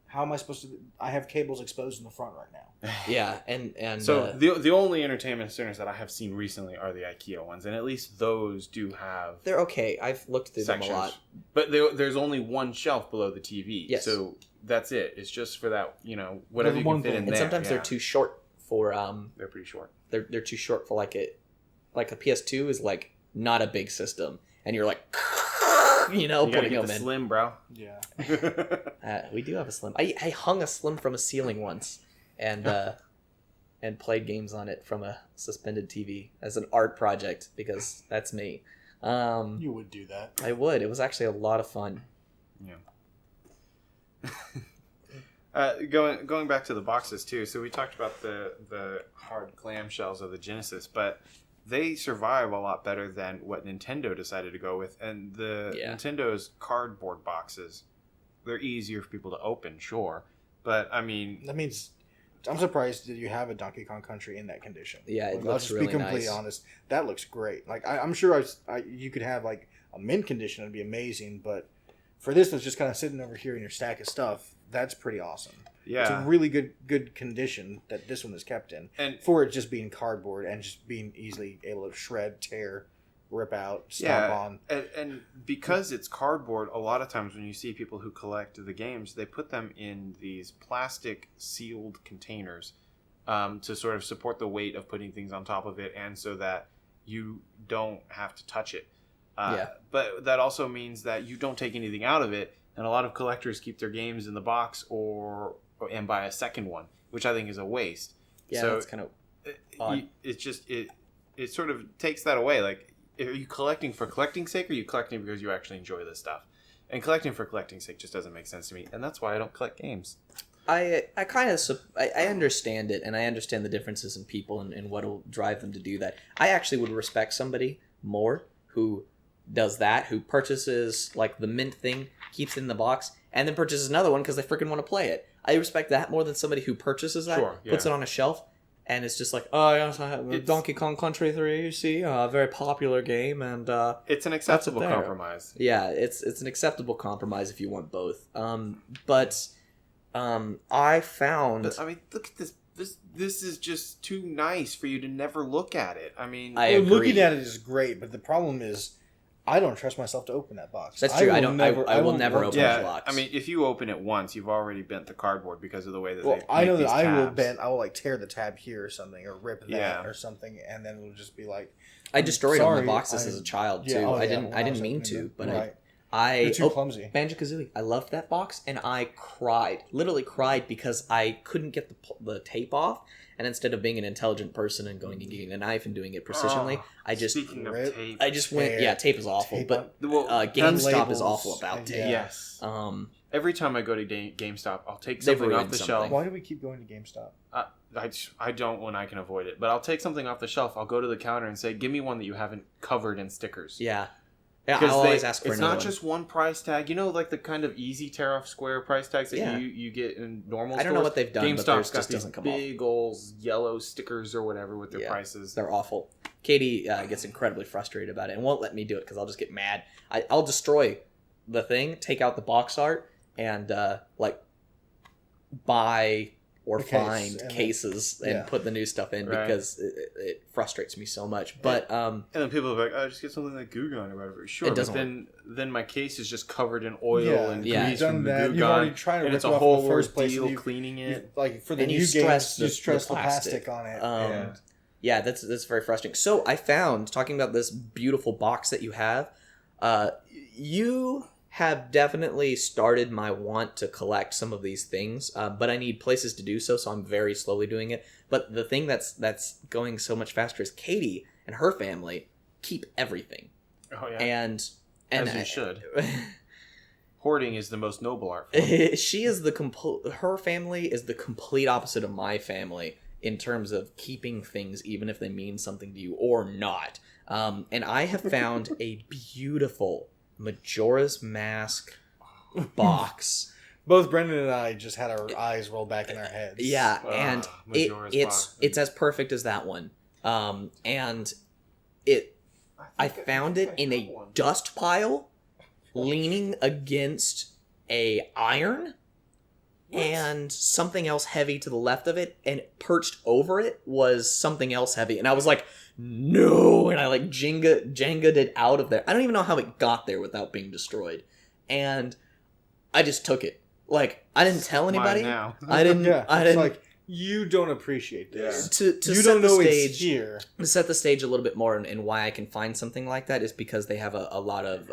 how am I supposed to? I have cables exposed in the front right now. Yeah, and so the only entertainment centers that I have seen recently are the IKEA ones, and at least those do have. they're okay. I've looked through sections, them a lot. but there's only one shelf below the TV. Yes. So that's it. It's just for that, whatever you can fit in And there. sometimes they're too short for They're pretty short. They're too short for like a PS2 is like not a big system, and you're like, You gotta putting get them the in. slim, bro. Yeah. We do have a slim. I hung a slim from a ceiling once, and played games on it from a suspended TV as an art project because that's me. You would do that. I would. It was actually a lot of fun. Yeah. Going back to the boxes too. So we talked about the hard clamshells of the Genesis, but they survive a lot better than what Nintendo decided to go with. And Nintendo's cardboard boxes, they're easier for people to open, sure, but I mean, That means I'm surprised that you have a Donkey Kong Country in that condition. Yeah, it I'll looks just really be completely nice. honest. That looks great. Like I'm sure you could have like a mint condition. It'd be amazing. But for this, that's just kind of sitting over here in your stack of stuff. That's pretty awesome. yeah, It's a really good condition that this one is kept in. and For it just being cardboard and just being easily able to shred, tear, rip out, stomp on. and because it's cardboard, a lot of times when you see people who collect the games, they put them in these plastic sealed containers to sort of support the weight of putting things on top of it, and so that you don't have to touch it. But that also means that you don't take anything out of it, and a lot of collectors keep their games in the box and buy a second one, which I think is a waste. Yeah, so that's kind of odd. it sort of takes that away. Like, are you collecting for collecting's sake, or are you collecting because you actually enjoy this stuff? And collecting for collecting's sake just doesn't make sense to me, and that's why I don't collect games. I kind of I understand it, and I understand the differences in people and what will drive them to do that. I actually would respect somebody more who does that, who purchases like the mint thing, keeps it in the box, and then purchases another one because they freaking want to play it. I respect that more than somebody who purchases that, Sure, yeah. puts it on a shelf, and it's just like, oh yes, I have Donkey Kong Country 3. You see, a very popular game, and It's an acceptable there. compromise. yeah, it's an acceptable compromise if you want both. But I found. But I mean, look at this. This is just too nice for you to never look at it. I mean, I agree. Looking at it is great, but the problem is I don't trust myself to open that box. That's true. I will never want open to. that box. I mean, if you open it once, you've already bent the cardboard because of the way that Well, they I know make that these I will tabs. bend. I will like tear the tab here or something, or rip that Yeah. or something, and then it'll just be like. I destroyed all my Sorry, boxes as a child too. I didn't mean to, but right. I You're too clumsy. Banjo-Kazooie. I loved that box, and I cried, literally cried, because I couldn't get the tape off. And instead of being an intelligent person and going and getting a knife and doing it precisionally, I just Speaking of Rip. tape, I just went. Yeah, tape is awful, Tape but well, GameStop labels, is awful about and tape. yeah. yes. Every Every time I go to GameStop, I'll take They've something off ruined the something. shelf. Why do we keep going to GameStop? I don't when I can avoid it, but I'll take something off the shelf. I'll go to the counter and say, "Give me one that you haven't covered in stickers." yeah, I'll Because always ask for it's another not one. just one price tag. You know, like the kind of easy tear off square price tags that Yeah. you get in normal I stores. don't know what they've done, but theirs GameStop's got just these doesn't come off. big old yellow stickers or whatever with their Yeah. prices. They're awful. Katie gets incredibly frustrated about it and won't let me do it because I'll just get mad. I'll destroy the thing, take out the box art, and buy or The case, find and then- cases and yeah. put the new stuff in Right. because it frustrates me so much. But And then people are like, "Oh, just get something like Goo Gone or whatever." Sure, It but doesn't then my case is just covered in oil Yeah, and yeah. grease You've from done the that. Goo You've Gone, already tried to and rip it's it a off in whole the first place, ordeal and you- cleaning it. Like for the And you new stress games, you the stress the plastic. plastic on it. Yeah. Yeah, that's very frustrating. So I found, talking about this beautiful box that you have, you have definitely started my want to collect some of these things, but I need places to do so, so I'm very slowly doing it. But the thing that's going so much faster is Katie and her family keep everything, Oh yeah, and as you should. Hoarding is the most noble art form. she is her family is the complete opposite of my family in terms of keeping things even if they mean something to you or not. And I have found a beautiful Majora's Mask box Both Brendan and I just had our eyes roll back in our heads. Yeah, and Majora's it's as perfect as that one. And I found it in a dust pile, leaning against a iron, and something else heavy to the left of it, and perched over it was something else heavy, and I was like, no, and I like Jenga'd it out of there. I don't even know how it got there without being destroyed, and I just took it. Like, I didn't tell anybody. Now. I didn't. Like, you don't appreciate this. To you set don't the know stage, it's here. To set the stage a little bit more, and why I can find something like that is because they have a lot of.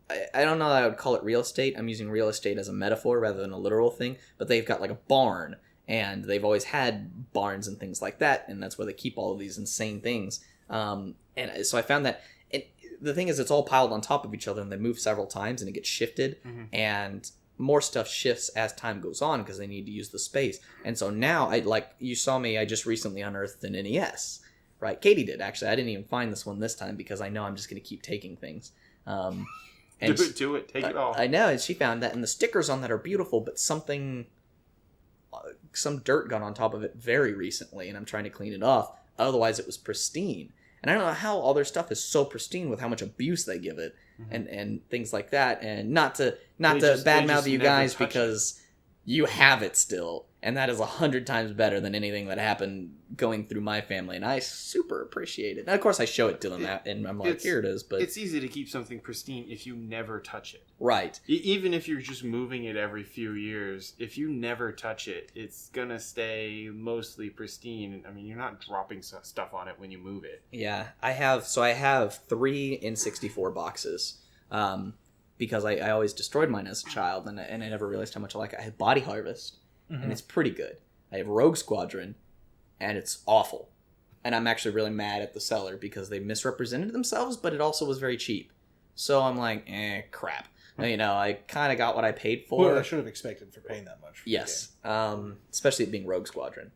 I don't know that I would call it real estate. I'm using real estate as a metaphor rather than a literal thing. But they've got like a barn, and they've always had barns and things like that, and that's where they keep all of these insane things. And so I found that. And the thing is, it's all piled on top of each other, and they move several times, and it gets shifted, and more stuff shifts as time goes on because they need to use the space. And so now, you saw me, I just recently unearthed an NES, right? Katie did, actually. I didn't even find this one this time because I know I'm just going to keep taking things. And do it. Take it all. I know, and she found that, and the stickers on that are beautiful, but some dirt got on top of it very recently, and I'm trying to clean it off. Otherwise, it was pristine. And I don't know how all their stuff is so pristine with how much abuse they give it, and things like that. And not to badmouth you guys because you have it still, and that is 100 times better than anything that happened going through my family, and I super appreciate it. And of course, I show it to them, and I'm like, here it is. But it's easy to keep something pristine if you never touch it. Right. Even if you're just moving it every few years, if you never touch it, it's gonna stay mostly pristine. I mean, you're not dropping stuff on it when you move it. Yeah, I have 3 N64 boxes. Because I always destroyed mine as a child, and I never realized how much I like it. I have Body Harvest, and it's pretty good. I have Rogue Squadron, and it's awful. And I'm actually really mad at the seller because they misrepresented themselves, but it also was very cheap. So I'm like, crap. I kind of got what I paid for. Well, I should have expected for paying that much. Yes, especially it being Rogue Squadron.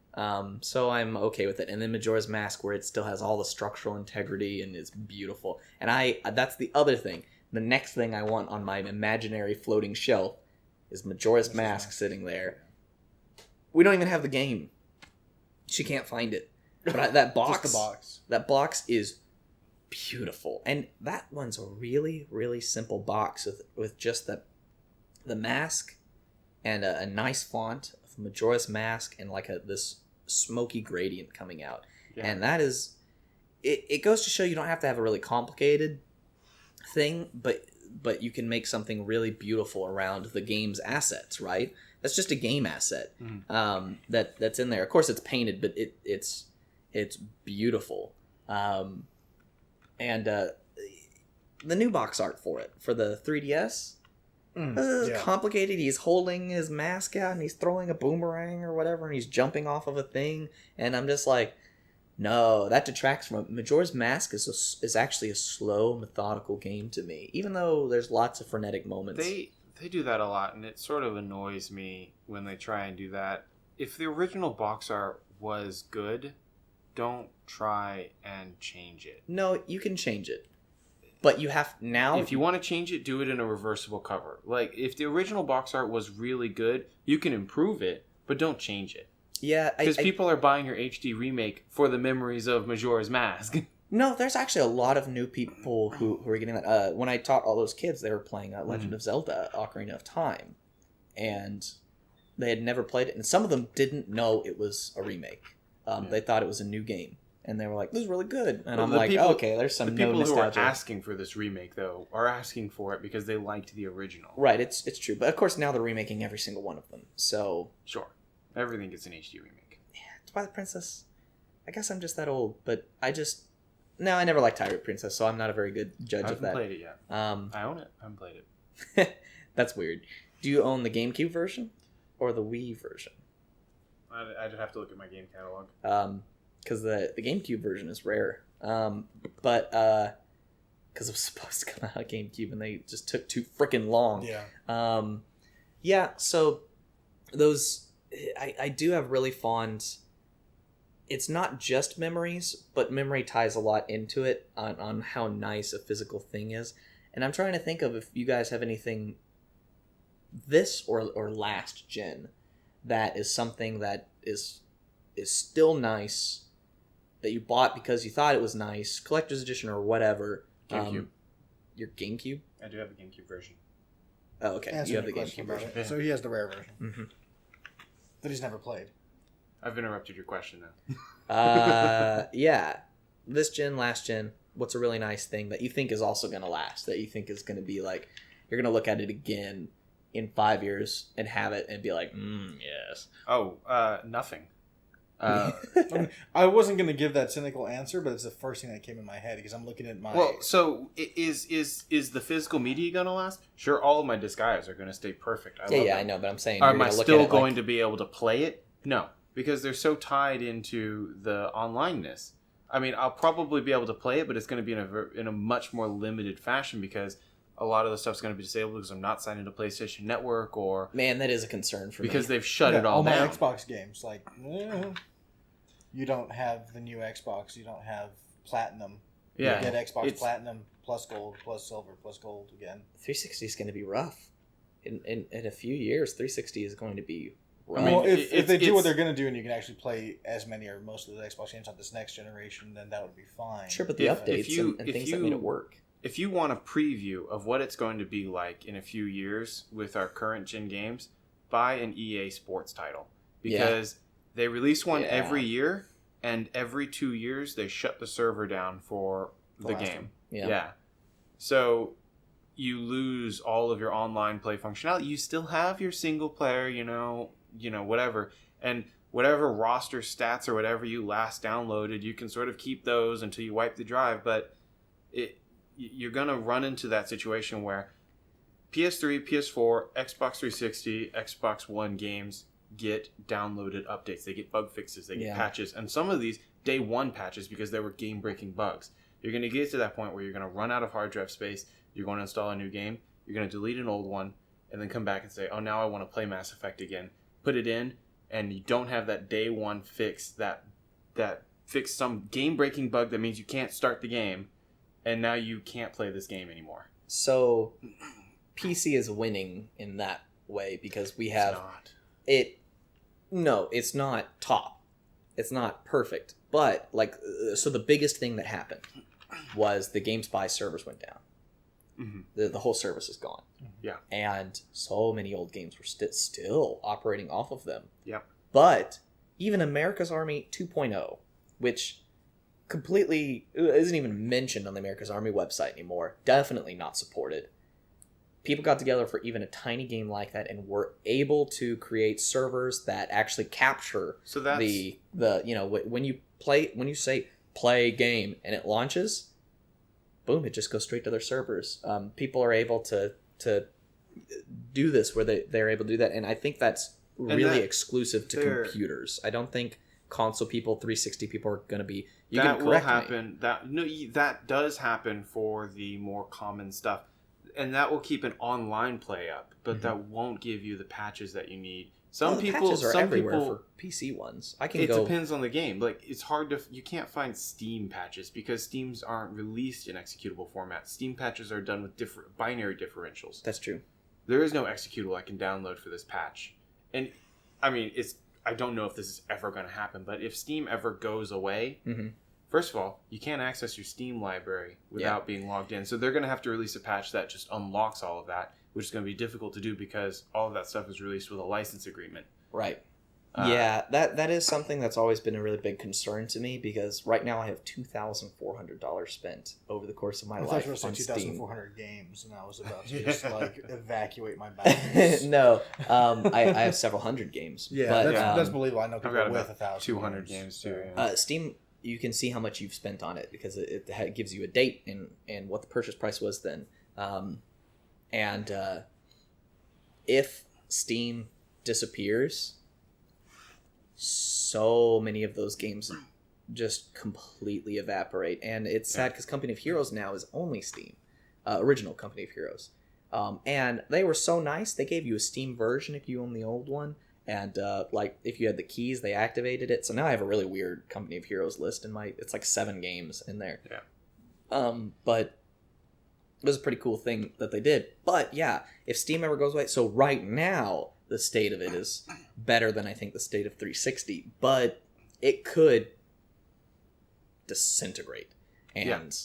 So I'm okay with it. And then Majora's Mask, where it still has all the structural integrity and is beautiful. And that's the other thing. The next thing I want on my imaginary floating shelf is Majora's Mask sitting there. We don't even have the game. She can't find it. But that box, Just the box. That box is beautiful. And that one's a really, really simple box with just the mask and a nice font of Majora's Mask and like this smoky gradient coming out. Yeah. And that is... It goes to show you don't have to have a really complicated thing, but you can make something really beautiful around the game's assets, right? That's just a game asset that's in there. Of course, it's painted, but it's beautiful. And the new box art for the 3DS, complicated. He's holding his mask out and he's throwing a boomerang or whatever, and he's jumping off of a thing, and I'm just like, no, that detracts from it. Majora's Mask is actually a slow, methodical game to me, even though there's lots of frenetic moments. They do that a lot, and it sort of annoys me when they try and do that. If the original box art was good, don't try and change it. No, you can change it. But you have now... If you want to change it, do it in a reversible cover. Like, if the original box art was really good, you can improve it, but don't change it. Yeah, because people are buying your HD remake for the memories of Majora's Mask. No, there's actually a lot of new people who are getting that. When I taught all those kids, they were playing Legend of Zelda: Ocarina of Time, and they had never played it, and some of them didn't know it was a remake. They thought it was a new game, and they were like, "This is really good." And I'm like, "Okay, there's some the people nostalgia." Who are asking for this remake, though, are asking for it because they liked the original. Right, it's true, but of course now they're remaking every single one of them. So sure. Everything gets an HD remake. Yeah, Twilight Princess. I guess I'm just that old, but I never liked Twilight Princess, so I'm not a very good judge of that. I haven't played it yet. I own it. I haven't played it. That's weird. Do you own the GameCube version or the Wii version? I'd have to look at my game catalog. Because the GameCube version is rare. But because it was supposed to come out on GameCube and they just took too freaking long. Yeah. Yeah. So those. I do have really fond... It's not just memories, but memory ties a lot into it on how nice a physical thing is. And I'm trying to think of if you guys have anything this or last gen that is something that is still nice, that you bought because you thought it was nice, collector's edition or whatever. GameCube. Your GameCube? I do have a GameCube version. Oh, okay. Answer You have the your question GameCube about version. it. So he has the rare version Mm-hmm. that he's never played. I've interrupted your question now. Yeah. This gen, last gen, what's a really nice thing that you think is also going to last, that you think is going to be like, you're going to look at it again in 5 years and have it and be like, yes. Oh, nothing. I wasn't going to give that cynical answer, but it's the first thing that came in my head because I'm looking at my. Well, so is the physical media going to last? Sure, all of my disguises are going to stay perfect. I know, but I'm saying, am I still going to be able to play it? No, because they're so tied into the onlineness. I mean, I'll probably be able to play it, but it's going to be in a much more limited fashion because a lot of the stuff's going to be disabled because I'm not signed into PlayStation Network or... Man, that is a concern for me. Because they've shut it all my down. Xbox games, like, you don't have the new Xbox, you don't have Platinum. Yeah. You get Xbox Platinum plus Gold plus Silver plus Gold again. 360 is going to be rough. In a few years, 360 is going to be rough. I mean, well, if they do what they're going to do and you can actually play as many or most of the Xbox games on this next generation, then that would be fine. Sure, but the updates and things that made it work. If you want a preview of what it's going to be like in a few years with our current gen games, buy an EA Sports title. Because they release one every year, and every 2 years they shut the server down for the game. Yeah. So you lose all of your online play functionality. You still have your single player, whatever. And whatever roster stats or whatever you last downloaded, you can sort of keep those until you wipe the drive. But you're going to run into that situation where PS3, PS4, Xbox 360, Xbox One games get downloaded updates. They get bug fixes. They get patches. And some of these, day one patches because they were game-breaking bugs. You're going to get to that point where you're going to run out of hard drive space. You're going to install a new game. You're going to delete an old one and then come back and say, oh, now I want to play Mass Effect again. Put it in, and you don't have that day one fix that fixed some game-breaking bug that means you can't start the game. And now you can't play this game anymore. So, PC is winning in that way because we have it. No, it's not top. It's not perfect. But so the biggest thing that happened was the GameSpy servers went down. Mm-hmm. The whole service is gone. Yeah, and so many old games were still operating off of them. Yeah, but even America's Army 2.0, which completely isn't even mentioned on the America's Army website anymore. Definitely not supported. People got together for even a tiny game like that and were able to create servers that actually capture the when you say play game and it launches, boom, it just goes straight to their servers. People are able to do this where they're able to do that, and I think that's really exclusive to computers. I don't think console people, 360 people are going to be. That will happen. That does happen for the more common stuff, and that will keep an online play up. But that won't give you the patches that you need. Patches are everywhere for PC ones. It depends on the game. Like it's hard to. You can't find Steam patches because Steams aren't released in executable format. Steam patches are done with different binary differentials. That's true. There is no executable I can download for this patch, and I mean I don't know if this is ever going to happen, but if Steam ever goes away, first of all, you can't access your Steam library without being logged in. So they're going to have to release a patch that just unlocks all of that, which is going to be difficult to do because all of that stuff is released with a license agreement. Right. That is something that's always been a really big concern to me because right now I have $2,400 spent over the course of my life on Steam. 2,400 games, and I was about to just evacuate my balance. No, I have several hundred games. Yeah, but, that's believable. I know people with 1,000. 200 games too. Steam, you can see how much you've spent on it because it gives you a date and what the purchase price was then. If Steam disappears, so many of those games just completely evaporate, and it's sad because Company of Heroes now is only Steam, original Company of Heroes, and they were so nice. They gave you a Steam version if you own the old one, and if you had the keys, they activated it. So now I have a really weird Company of Heroes list in it's like 7 games in there. Yeah. But was a pretty cool thing that they did. But yeah, if Steam ever goes away, so right now the state of it is better than I think the state of 360, but it could disintegrate. And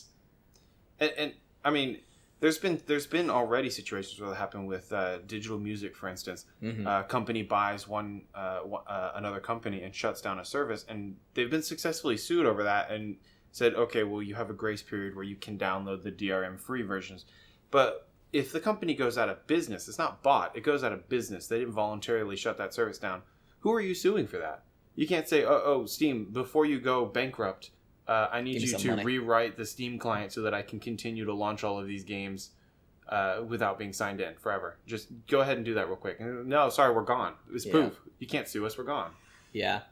I mean, there's been already situations where that happened with digital music, for instance. Mm-hmm. A company buys another company and shuts down a service, and they've been successfully sued over that and said, okay, well, you have a grace period where you can download the DRM free versions. But if the company goes out of business, it's not bought, it goes out of business. They didn't voluntarily shut that service down. Who are you suing for that? You can't say, oh, Steam, before you go bankrupt, I need you to rewrite the Steam client so that I can continue to launch all of these games without being signed in forever. Just go ahead and do that real quick. No, sorry, we're gone. It's proof. You can't sue us. We're gone. Yeah.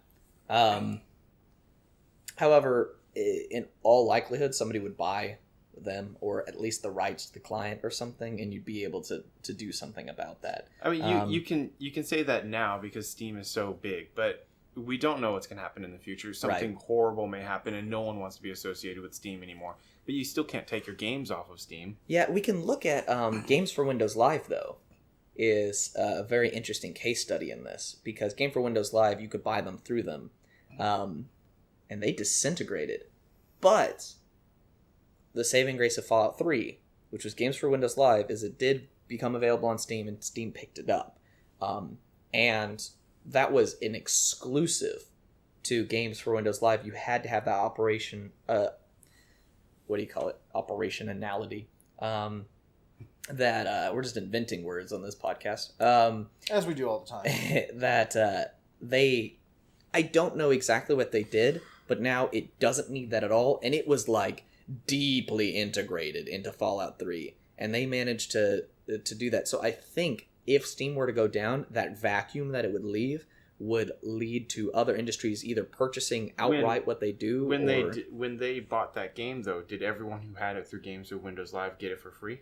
However, in all likelihood, somebody would buy them, or at least the rights to the client or something, and you'd be able to do something about that. I mean, you can say that now because Steam is so big, but we don't know what's going to happen in the future. Something horrible may happen, and no one wants to be associated with Steam anymore. But you still can't take your games off of Steam. Yeah, we can look at Games for Windows Live, though, is a very interesting case study in this, because Game for Windows Live, you could buy them through them, and they disintegrated. But the saving grace of Fallout 3, which was Games for Windows Live, is it did become available on Steam, and Steam picked it up. And that was an exclusive to Games for Windows Live. You had to have that operationality. That we're just inventing words on this podcast. As we do all the time. That I don't know exactly what they did, but now it doesn't need that at all. And it was like deeply integrated into Fallout 3. And they managed to do that. So I think if Steam were to go down, that vacuum that it would leave would lead to other industries either purchasing outright what they do. When they bought that game, though, did everyone who had it through Games with Windows Live get it for free?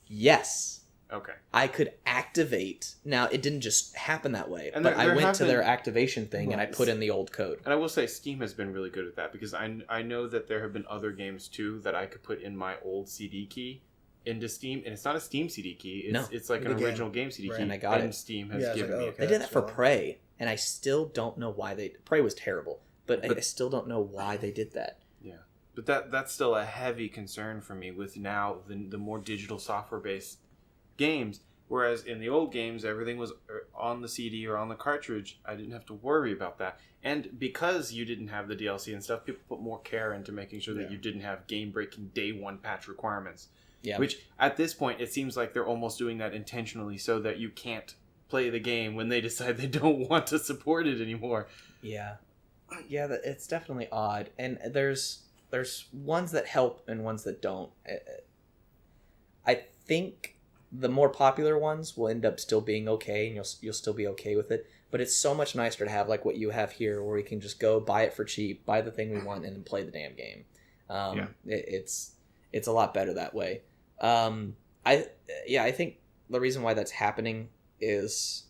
Yes. Okay. I could activate. Now, it didn't just happen that way, but I went to their activation thing and I put in the old code. And I will say Steam has been really good at that, because I know that there have been other games, too, that I could put in my old CD key into Steam, and it's not a Steam CD key. It's like an original game CD key. And I got it. Steam has given me. They did that for Prey, and I still don't know why they. Prey was terrible, but I still don't know why they did that. Yeah, but that's still a heavy concern for me with now the more digital software based games. Whereas in the old games, everything was on the CD or on the cartridge. I didn't have to worry about that. And because you didn't have the DLC and stuff, people put more care into making sure that you didn't have game-breaking day one patch requirements. Yeah. Which, at this point, it seems like they're almost doing that intentionally so that you can't play the game when they decide they don't want to support it anymore. Yeah. Yeah, it's definitely odd. And there's ones that help and ones that don't. I think the more popular ones will end up still being okay, and you'll still be okay with it. But it's so much nicer to have like what you have here, where we can just go buy it for cheap, buy the thing we want, and then play the damn game. It's a lot better that way. I think the reason why that's happening is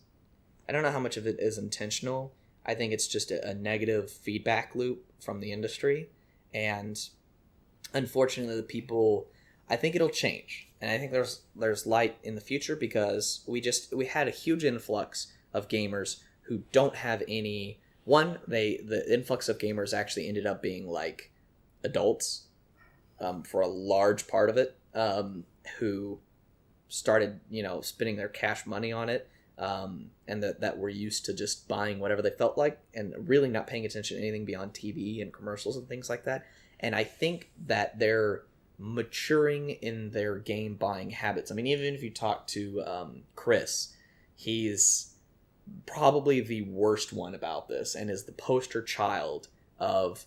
I don't know how much of it is intentional. I think it's just a negative feedback loop from the industry, and unfortunately the people, I think it'll change, and I think there's light in the future, because we had a huge influx of gamers who don't have any the influx of gamers actually ended up being like adults for a large part of it, who started, spending their cash money on it, and that were used to just buying whatever they felt like and really not paying attention to anything beyond TV and commercials and things like that. And I think that they're maturing in their game buying habits. I mean, even if you talk to Chris, he's probably the worst one about this and is the poster child of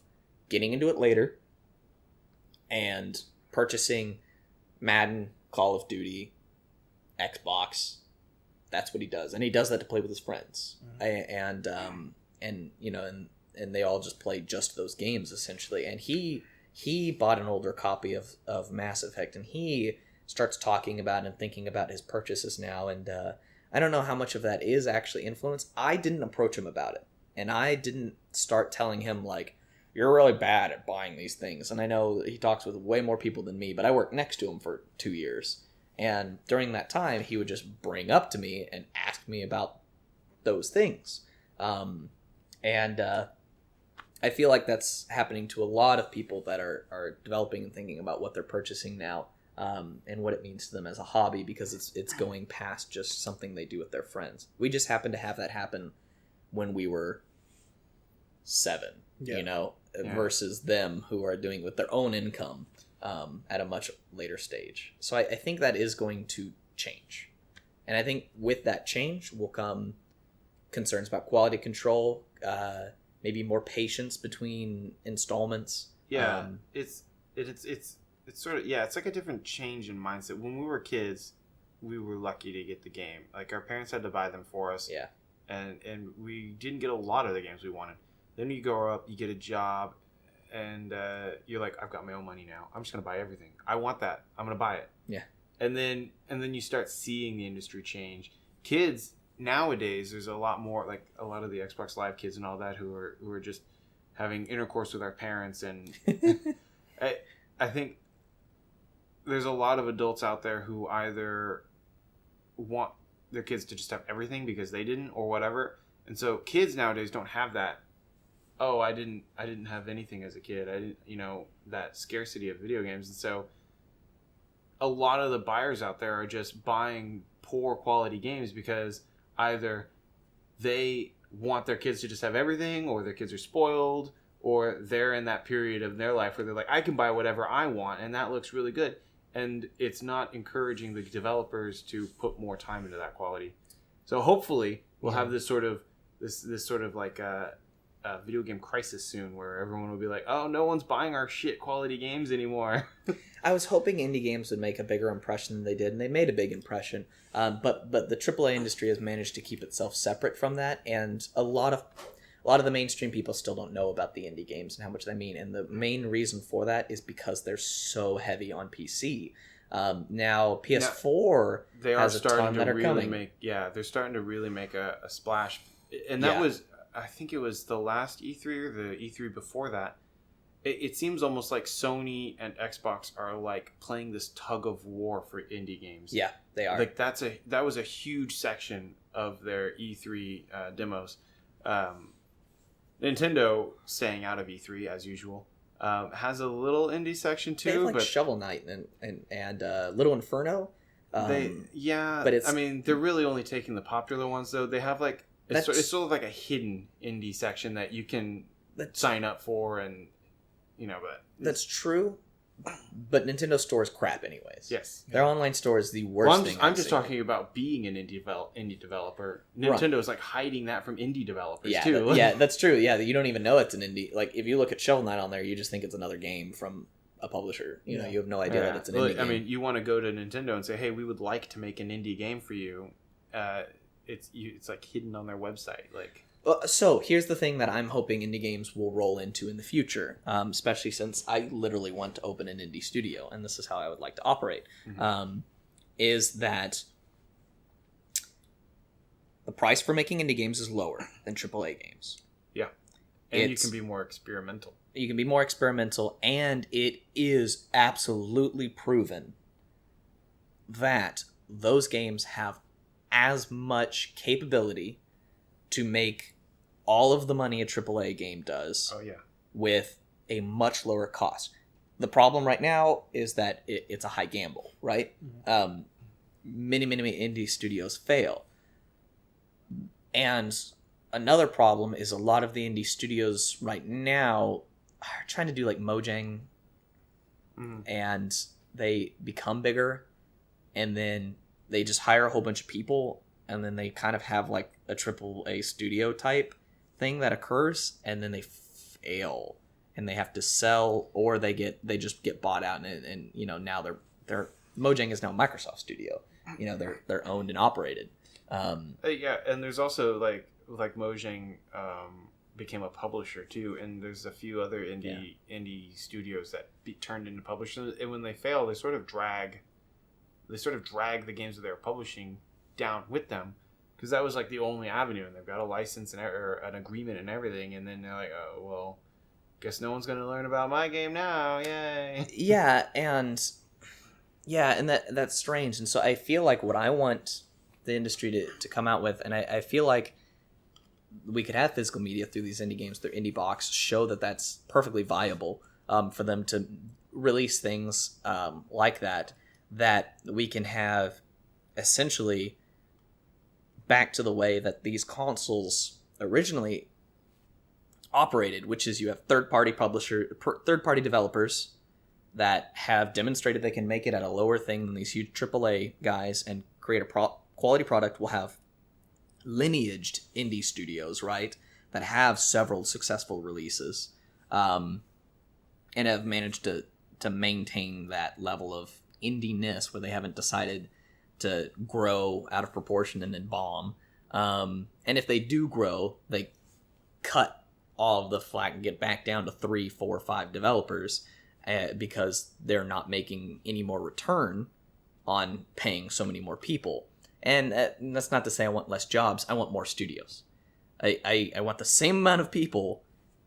getting into it later and purchasing Madden, Call of Duty, Xbox. That's what he does, and he does that to play with his friends. Mm-hmm. And they all just play just those games essentially. And he bought an older copy of Mass Effect, and he starts talking about and thinking about his purchases now. And I don't know how much of that is actually influence. I didn't approach him about it, and I didn't start telling him like, you're really bad at buying these things. And I know he talks with way more people than me, but I worked next to him for 2 years. And during that time, he would just bring up to me and ask me about those things. I feel like that's happening to a lot of people that are developing and thinking about what they're purchasing now, and what it means to them as a hobby, because it's going past just something they do with their friends. We just happened to have that happen when we were 7, versus them who are doing it with their own income at a much later stage. So I think that is going to change. And I think with that change will come concerns about quality control, maybe more patience between installments. Yeah, it's sort of, it's like a different change in mindset. When we were kids, we were lucky to get the game. Like, our parents had to buy them for us. Yeah. And we didn't get a lot of the games we wanted. Then you grow up, you get a job, and you're like, I've got my own money now. I'm just going to buy everything. I want that. I'm going to buy it. Yeah. And then you start seeing the industry change. Kids nowadays, there's a lot more, like a lot of the Xbox Live kids and all that who are just having intercourse with our parents, and I think there's a lot of adults out there who either want their kids to just have everything because they didn't or whatever, and so kids nowadays don't have that. Oh, I didn't have anything as a kid. I didn't, that scarcity of video games, and so a lot of the buyers out there are just buying poor quality games because either they want their kids to just have everything, or their kids are spoiled, or they're in that period of their life where they're like, I can buy whatever I want, and that looks really good. And it's not encouraging the developers to put more time into that quality. So hopefully we'll have this sort of like a video game crisis soon, where everyone will be like, oh, no one's buying our shit quality games anymore. I was hoping indie games would make a bigger impression than they did, and they made a big impression. But the AAA industry has managed to keep itself separate from that, and a lot of the mainstream people still don't know about the indie games and how much they mean. And the main reason for that is because they're so heavy on PC. Now PS4 has a ton that are coming. They're starting to really make a splash, and that was, I think it was the last E3 or the E3 before that. It seems almost like Sony and Xbox are like playing this tug of war for indie games. Yeah, they are. Like that was a huge section of their E3 demos. Nintendo, staying out of E3 as usual, has a little indie section too. They have like Shovel Knight and Little Inferno. But they're really only taking the popular ones though. They have like it's sort of like a hidden indie section that you can sign up for, and but that's true. But Nintendo Store is crap anyways. Yes. Their online store is the worst thing. I'm just talking about being an indie developer. Nintendo is like hiding that from indie developers too. That's true. Yeah, you don't even know it's an indie. Like, if you look at Shovel Knight on there, you just think it's another game from a publisher. You know, you have no idea that it's an indie game. I mean, you want to go to Nintendo and say, hey, we would like to make an indie game for you. It's like hidden on their website. Like, so here's the thing that I'm hoping indie games will roll into in the future, especially since I literally want to open an indie studio, and this is how I would like to operate, is that the price for making indie games is lower than AAA games. Yeah. And you can be more experimental. You can be more experimental, and it is absolutely proven that those games have as much capability to make all of the money a AAA game does with a much lower cost. The problem right now is that it's a high gamble, right? Mm-hmm. Many indie studios fail. And another problem is a lot of the indie studios right now are trying to do like Mojang, and they become bigger, and then they just hire a whole bunch of people, and then they kind of have like a AAA studio type thing that occurs, and then they fail, and they have to sell, or they just get bought out, and now they're Mojang is now Microsoft Studio. They're owned and operated. And there's also like Mojang became a publisher too, and there's a few other indie studios that turned into publishers, and when they fail, they sort of drag the games that they're publishing down with them, because that was like the only avenue, and they've got a license and or an agreement and everything, and then they're like, oh well, guess no one's gonna learn about my game now. Yay! Yeah, and that's strange. And so I feel like what I want the industry to come out with, and I feel like we could have physical media through these indie games, through Indie Box, show that that's perfectly viable for them to release things like that we can have essentially back to the way that these consoles originally operated, which is you have third-party developers that have demonstrated they can make it at a lower thing than these huge AAA guys and create a quality product. Will have lineaged indie studios, right, that have several successful releases and have managed to maintain that level of indie-ness where they haven't decided to grow out of proportion and then bomb. And if they do grow, they cut all of the slack and get back down to 3, 4, 5 developers because they're not making any more return on paying so many more people. And that's not to say I want less jobs. I want more studios. I want the same amount of people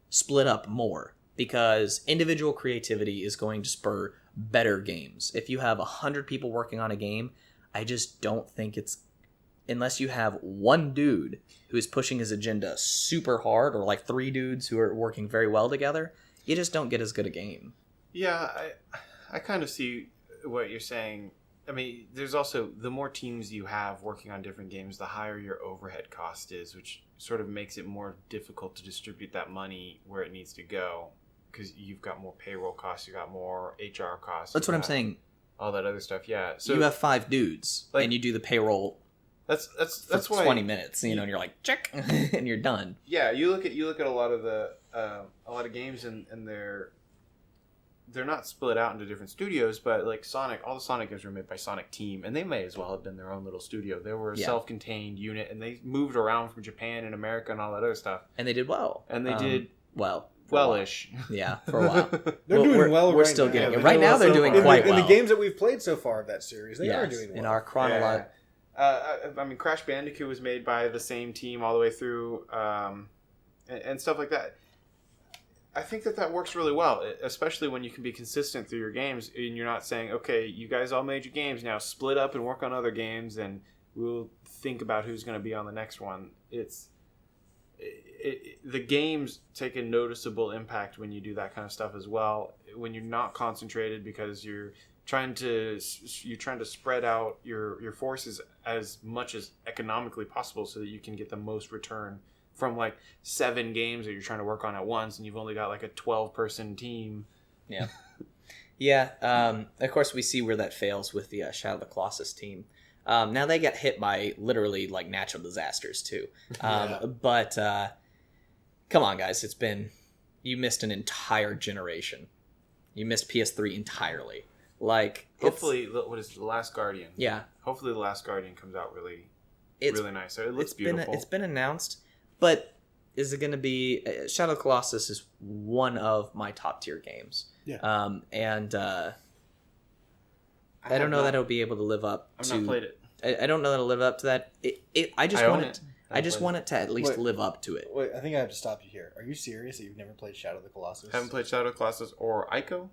split up more, because individual creativity is going to spur better games. If you have 100 people working on a game, I just don't think it's... Unless you have one dude who is pushing his agenda super hard, or like 3 dudes who are working very well together, you just don't get as good a game. Yeah, I kind of see what you're saying. I mean, there's also, the more teams you have working on different games, the higher your overhead cost is, which sort of makes it more difficult to distribute that money where it needs to go, because you've got more payroll costs, you got more HR costs. That's what I'm saying. All that other stuff, yeah. So you have 5 dudes, and you do the payroll. That's for why 20 minutes, and you're like, check, and you're done. Yeah, you look at a lot of games, and they're not split out into different studios, but like Sonic, all the Sonic games were made by Sonic Team, and they may as well have been their own little studio. They were a self-contained unit, and they moved around from Japan and America and all that other stuff. And they did well. And they did well-ish. Yeah, for a while. They're doing well. We're still getting it. Right now, they're doing quite well. In the games that we've played so far of that series, they are doing well. In our chronology. I mean, Crash Bandicoot was made by the same team all the way through, and stuff like that. I think that works really well, especially when you can be consistent through your games, and you're not saying, okay, you guys all made your games, now split up and work on other games, and we'll think about who's going to be on the next one. The games take a noticeable impact when you do that kind of stuff as well, when you're not concentrated, because you're trying to spread out your forces as much as economically possible so that you can get the most return from like 7 games that you're trying to work on at once, and you've only got like a 12-person team. Yeah. Yeah. Of course, we see where that fails with the Shadow of the Colossus team. Now they get hit by literally like natural disasters too. But come on, guys, you missed an entire generation. You missed PS3 entirely. Like, hopefully, what is it, The Last Guardian? Yeah. Hopefully, The Last Guardian comes out really nice. It looks beautiful. It's been announced, but is it going to be... Shadow of the Colossus is one of my top tier games. Yeah. And I don't know that it'll be able to live up to... I've not played it. I don't know that it'll live up to that. I just want it to at least live up to it. Wait, I think I have to stop you here. Are you serious that you've never played Shadow of the Colossus? I haven't played Shadow of the Colossus or Ico.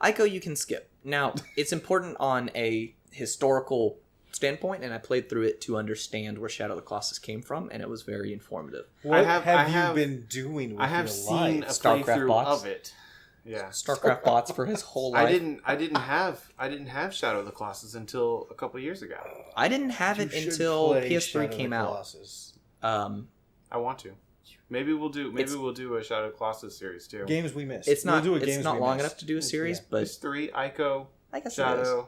Ico you can skip. Now, it's important on a historical standpoint, and I played through it to understand where Shadow of the Colossus came from, and it was very informative. What have you been doing with your life? I have seen a StarCraft playthrough bots? of it. Yeah, StarCraft bots for his whole life. I didn't have Shadow of the Colossus until a couple of years ago. I didn't have it until PS3 came out. I want to. Maybe we'll do a Shadow of the Colossus series too. Games we missed. It's not long enough to do a series, but it's 3 Ico, I guess Shadow,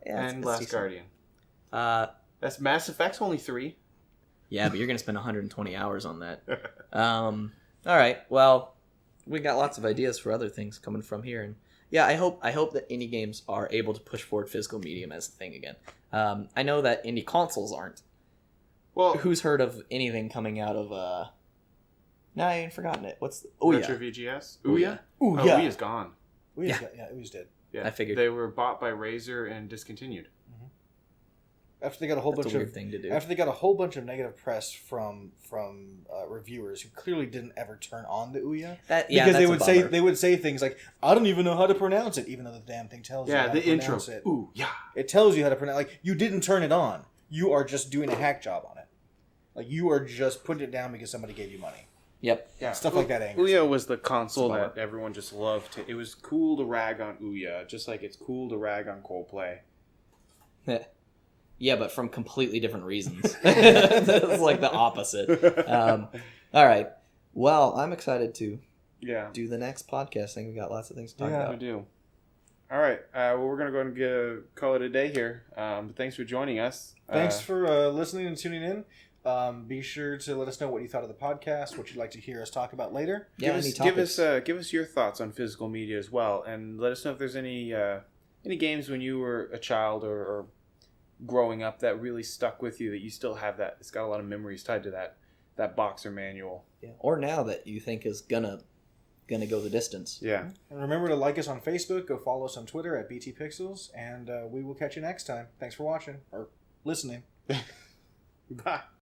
and Last Guardian. That's Mass Effect's only 3. Yeah, but you're gonna spend 120 hours on that. All right. Well, we got lots of ideas for other things coming from here, and yeah, I hope that indie games are able to push forward physical medium as a thing again. I know that indie consoles aren't. Well, who's heard of anything coming out of? No, I ain't forgotten it. What's Retro VGS? Ouya? Ouya's gone. Ouya's dead. Yeah, I figured they were bought by Razer and discontinued. After they got a whole That's bunch a weird of thing to do. after they got a whole bunch of negative press from reviewers who clearly didn't ever turn on the Ouya, because they would say things like, "I don't even know how to pronounce it," even though the damn thing tells you how to pronounce it. Ooh, yeah. It tells you how to pronounce. Like, you didn't turn it on. You are just doing a hack job on it. Like, you are just putting it down because somebody gave you money. Yep. Yeah. Stuff like that angers Ouya me. was the console that everyone just loved. It was cool to rag on Ouya, just like it's cool to rag on Coldplay. Yeah, but from completely different reasons. It's like the opposite. All right. Well, I'm excited to do the next podcast. I think we got lots of things to talk about. We do. All right. Well, we're going to go and call it a day here. But thanks for joining us. Thanks for listening and tuning in. Be sure to let us know what you thought of the podcast, what you'd like to hear us talk about later. Yeah, give us your thoughts on physical media as well, and let us know if there's any games when you were a child or growing up that really stuck with you, that you still have that. It's got a lot of memories tied to that boxer manual. Yeah. Or now that you think is gonna go the distance. Yeah. And remember to like us on Facebook, go follow us on Twitter at BT Pixels, and we will catch you next time. Thanks for watching or listening. Bye.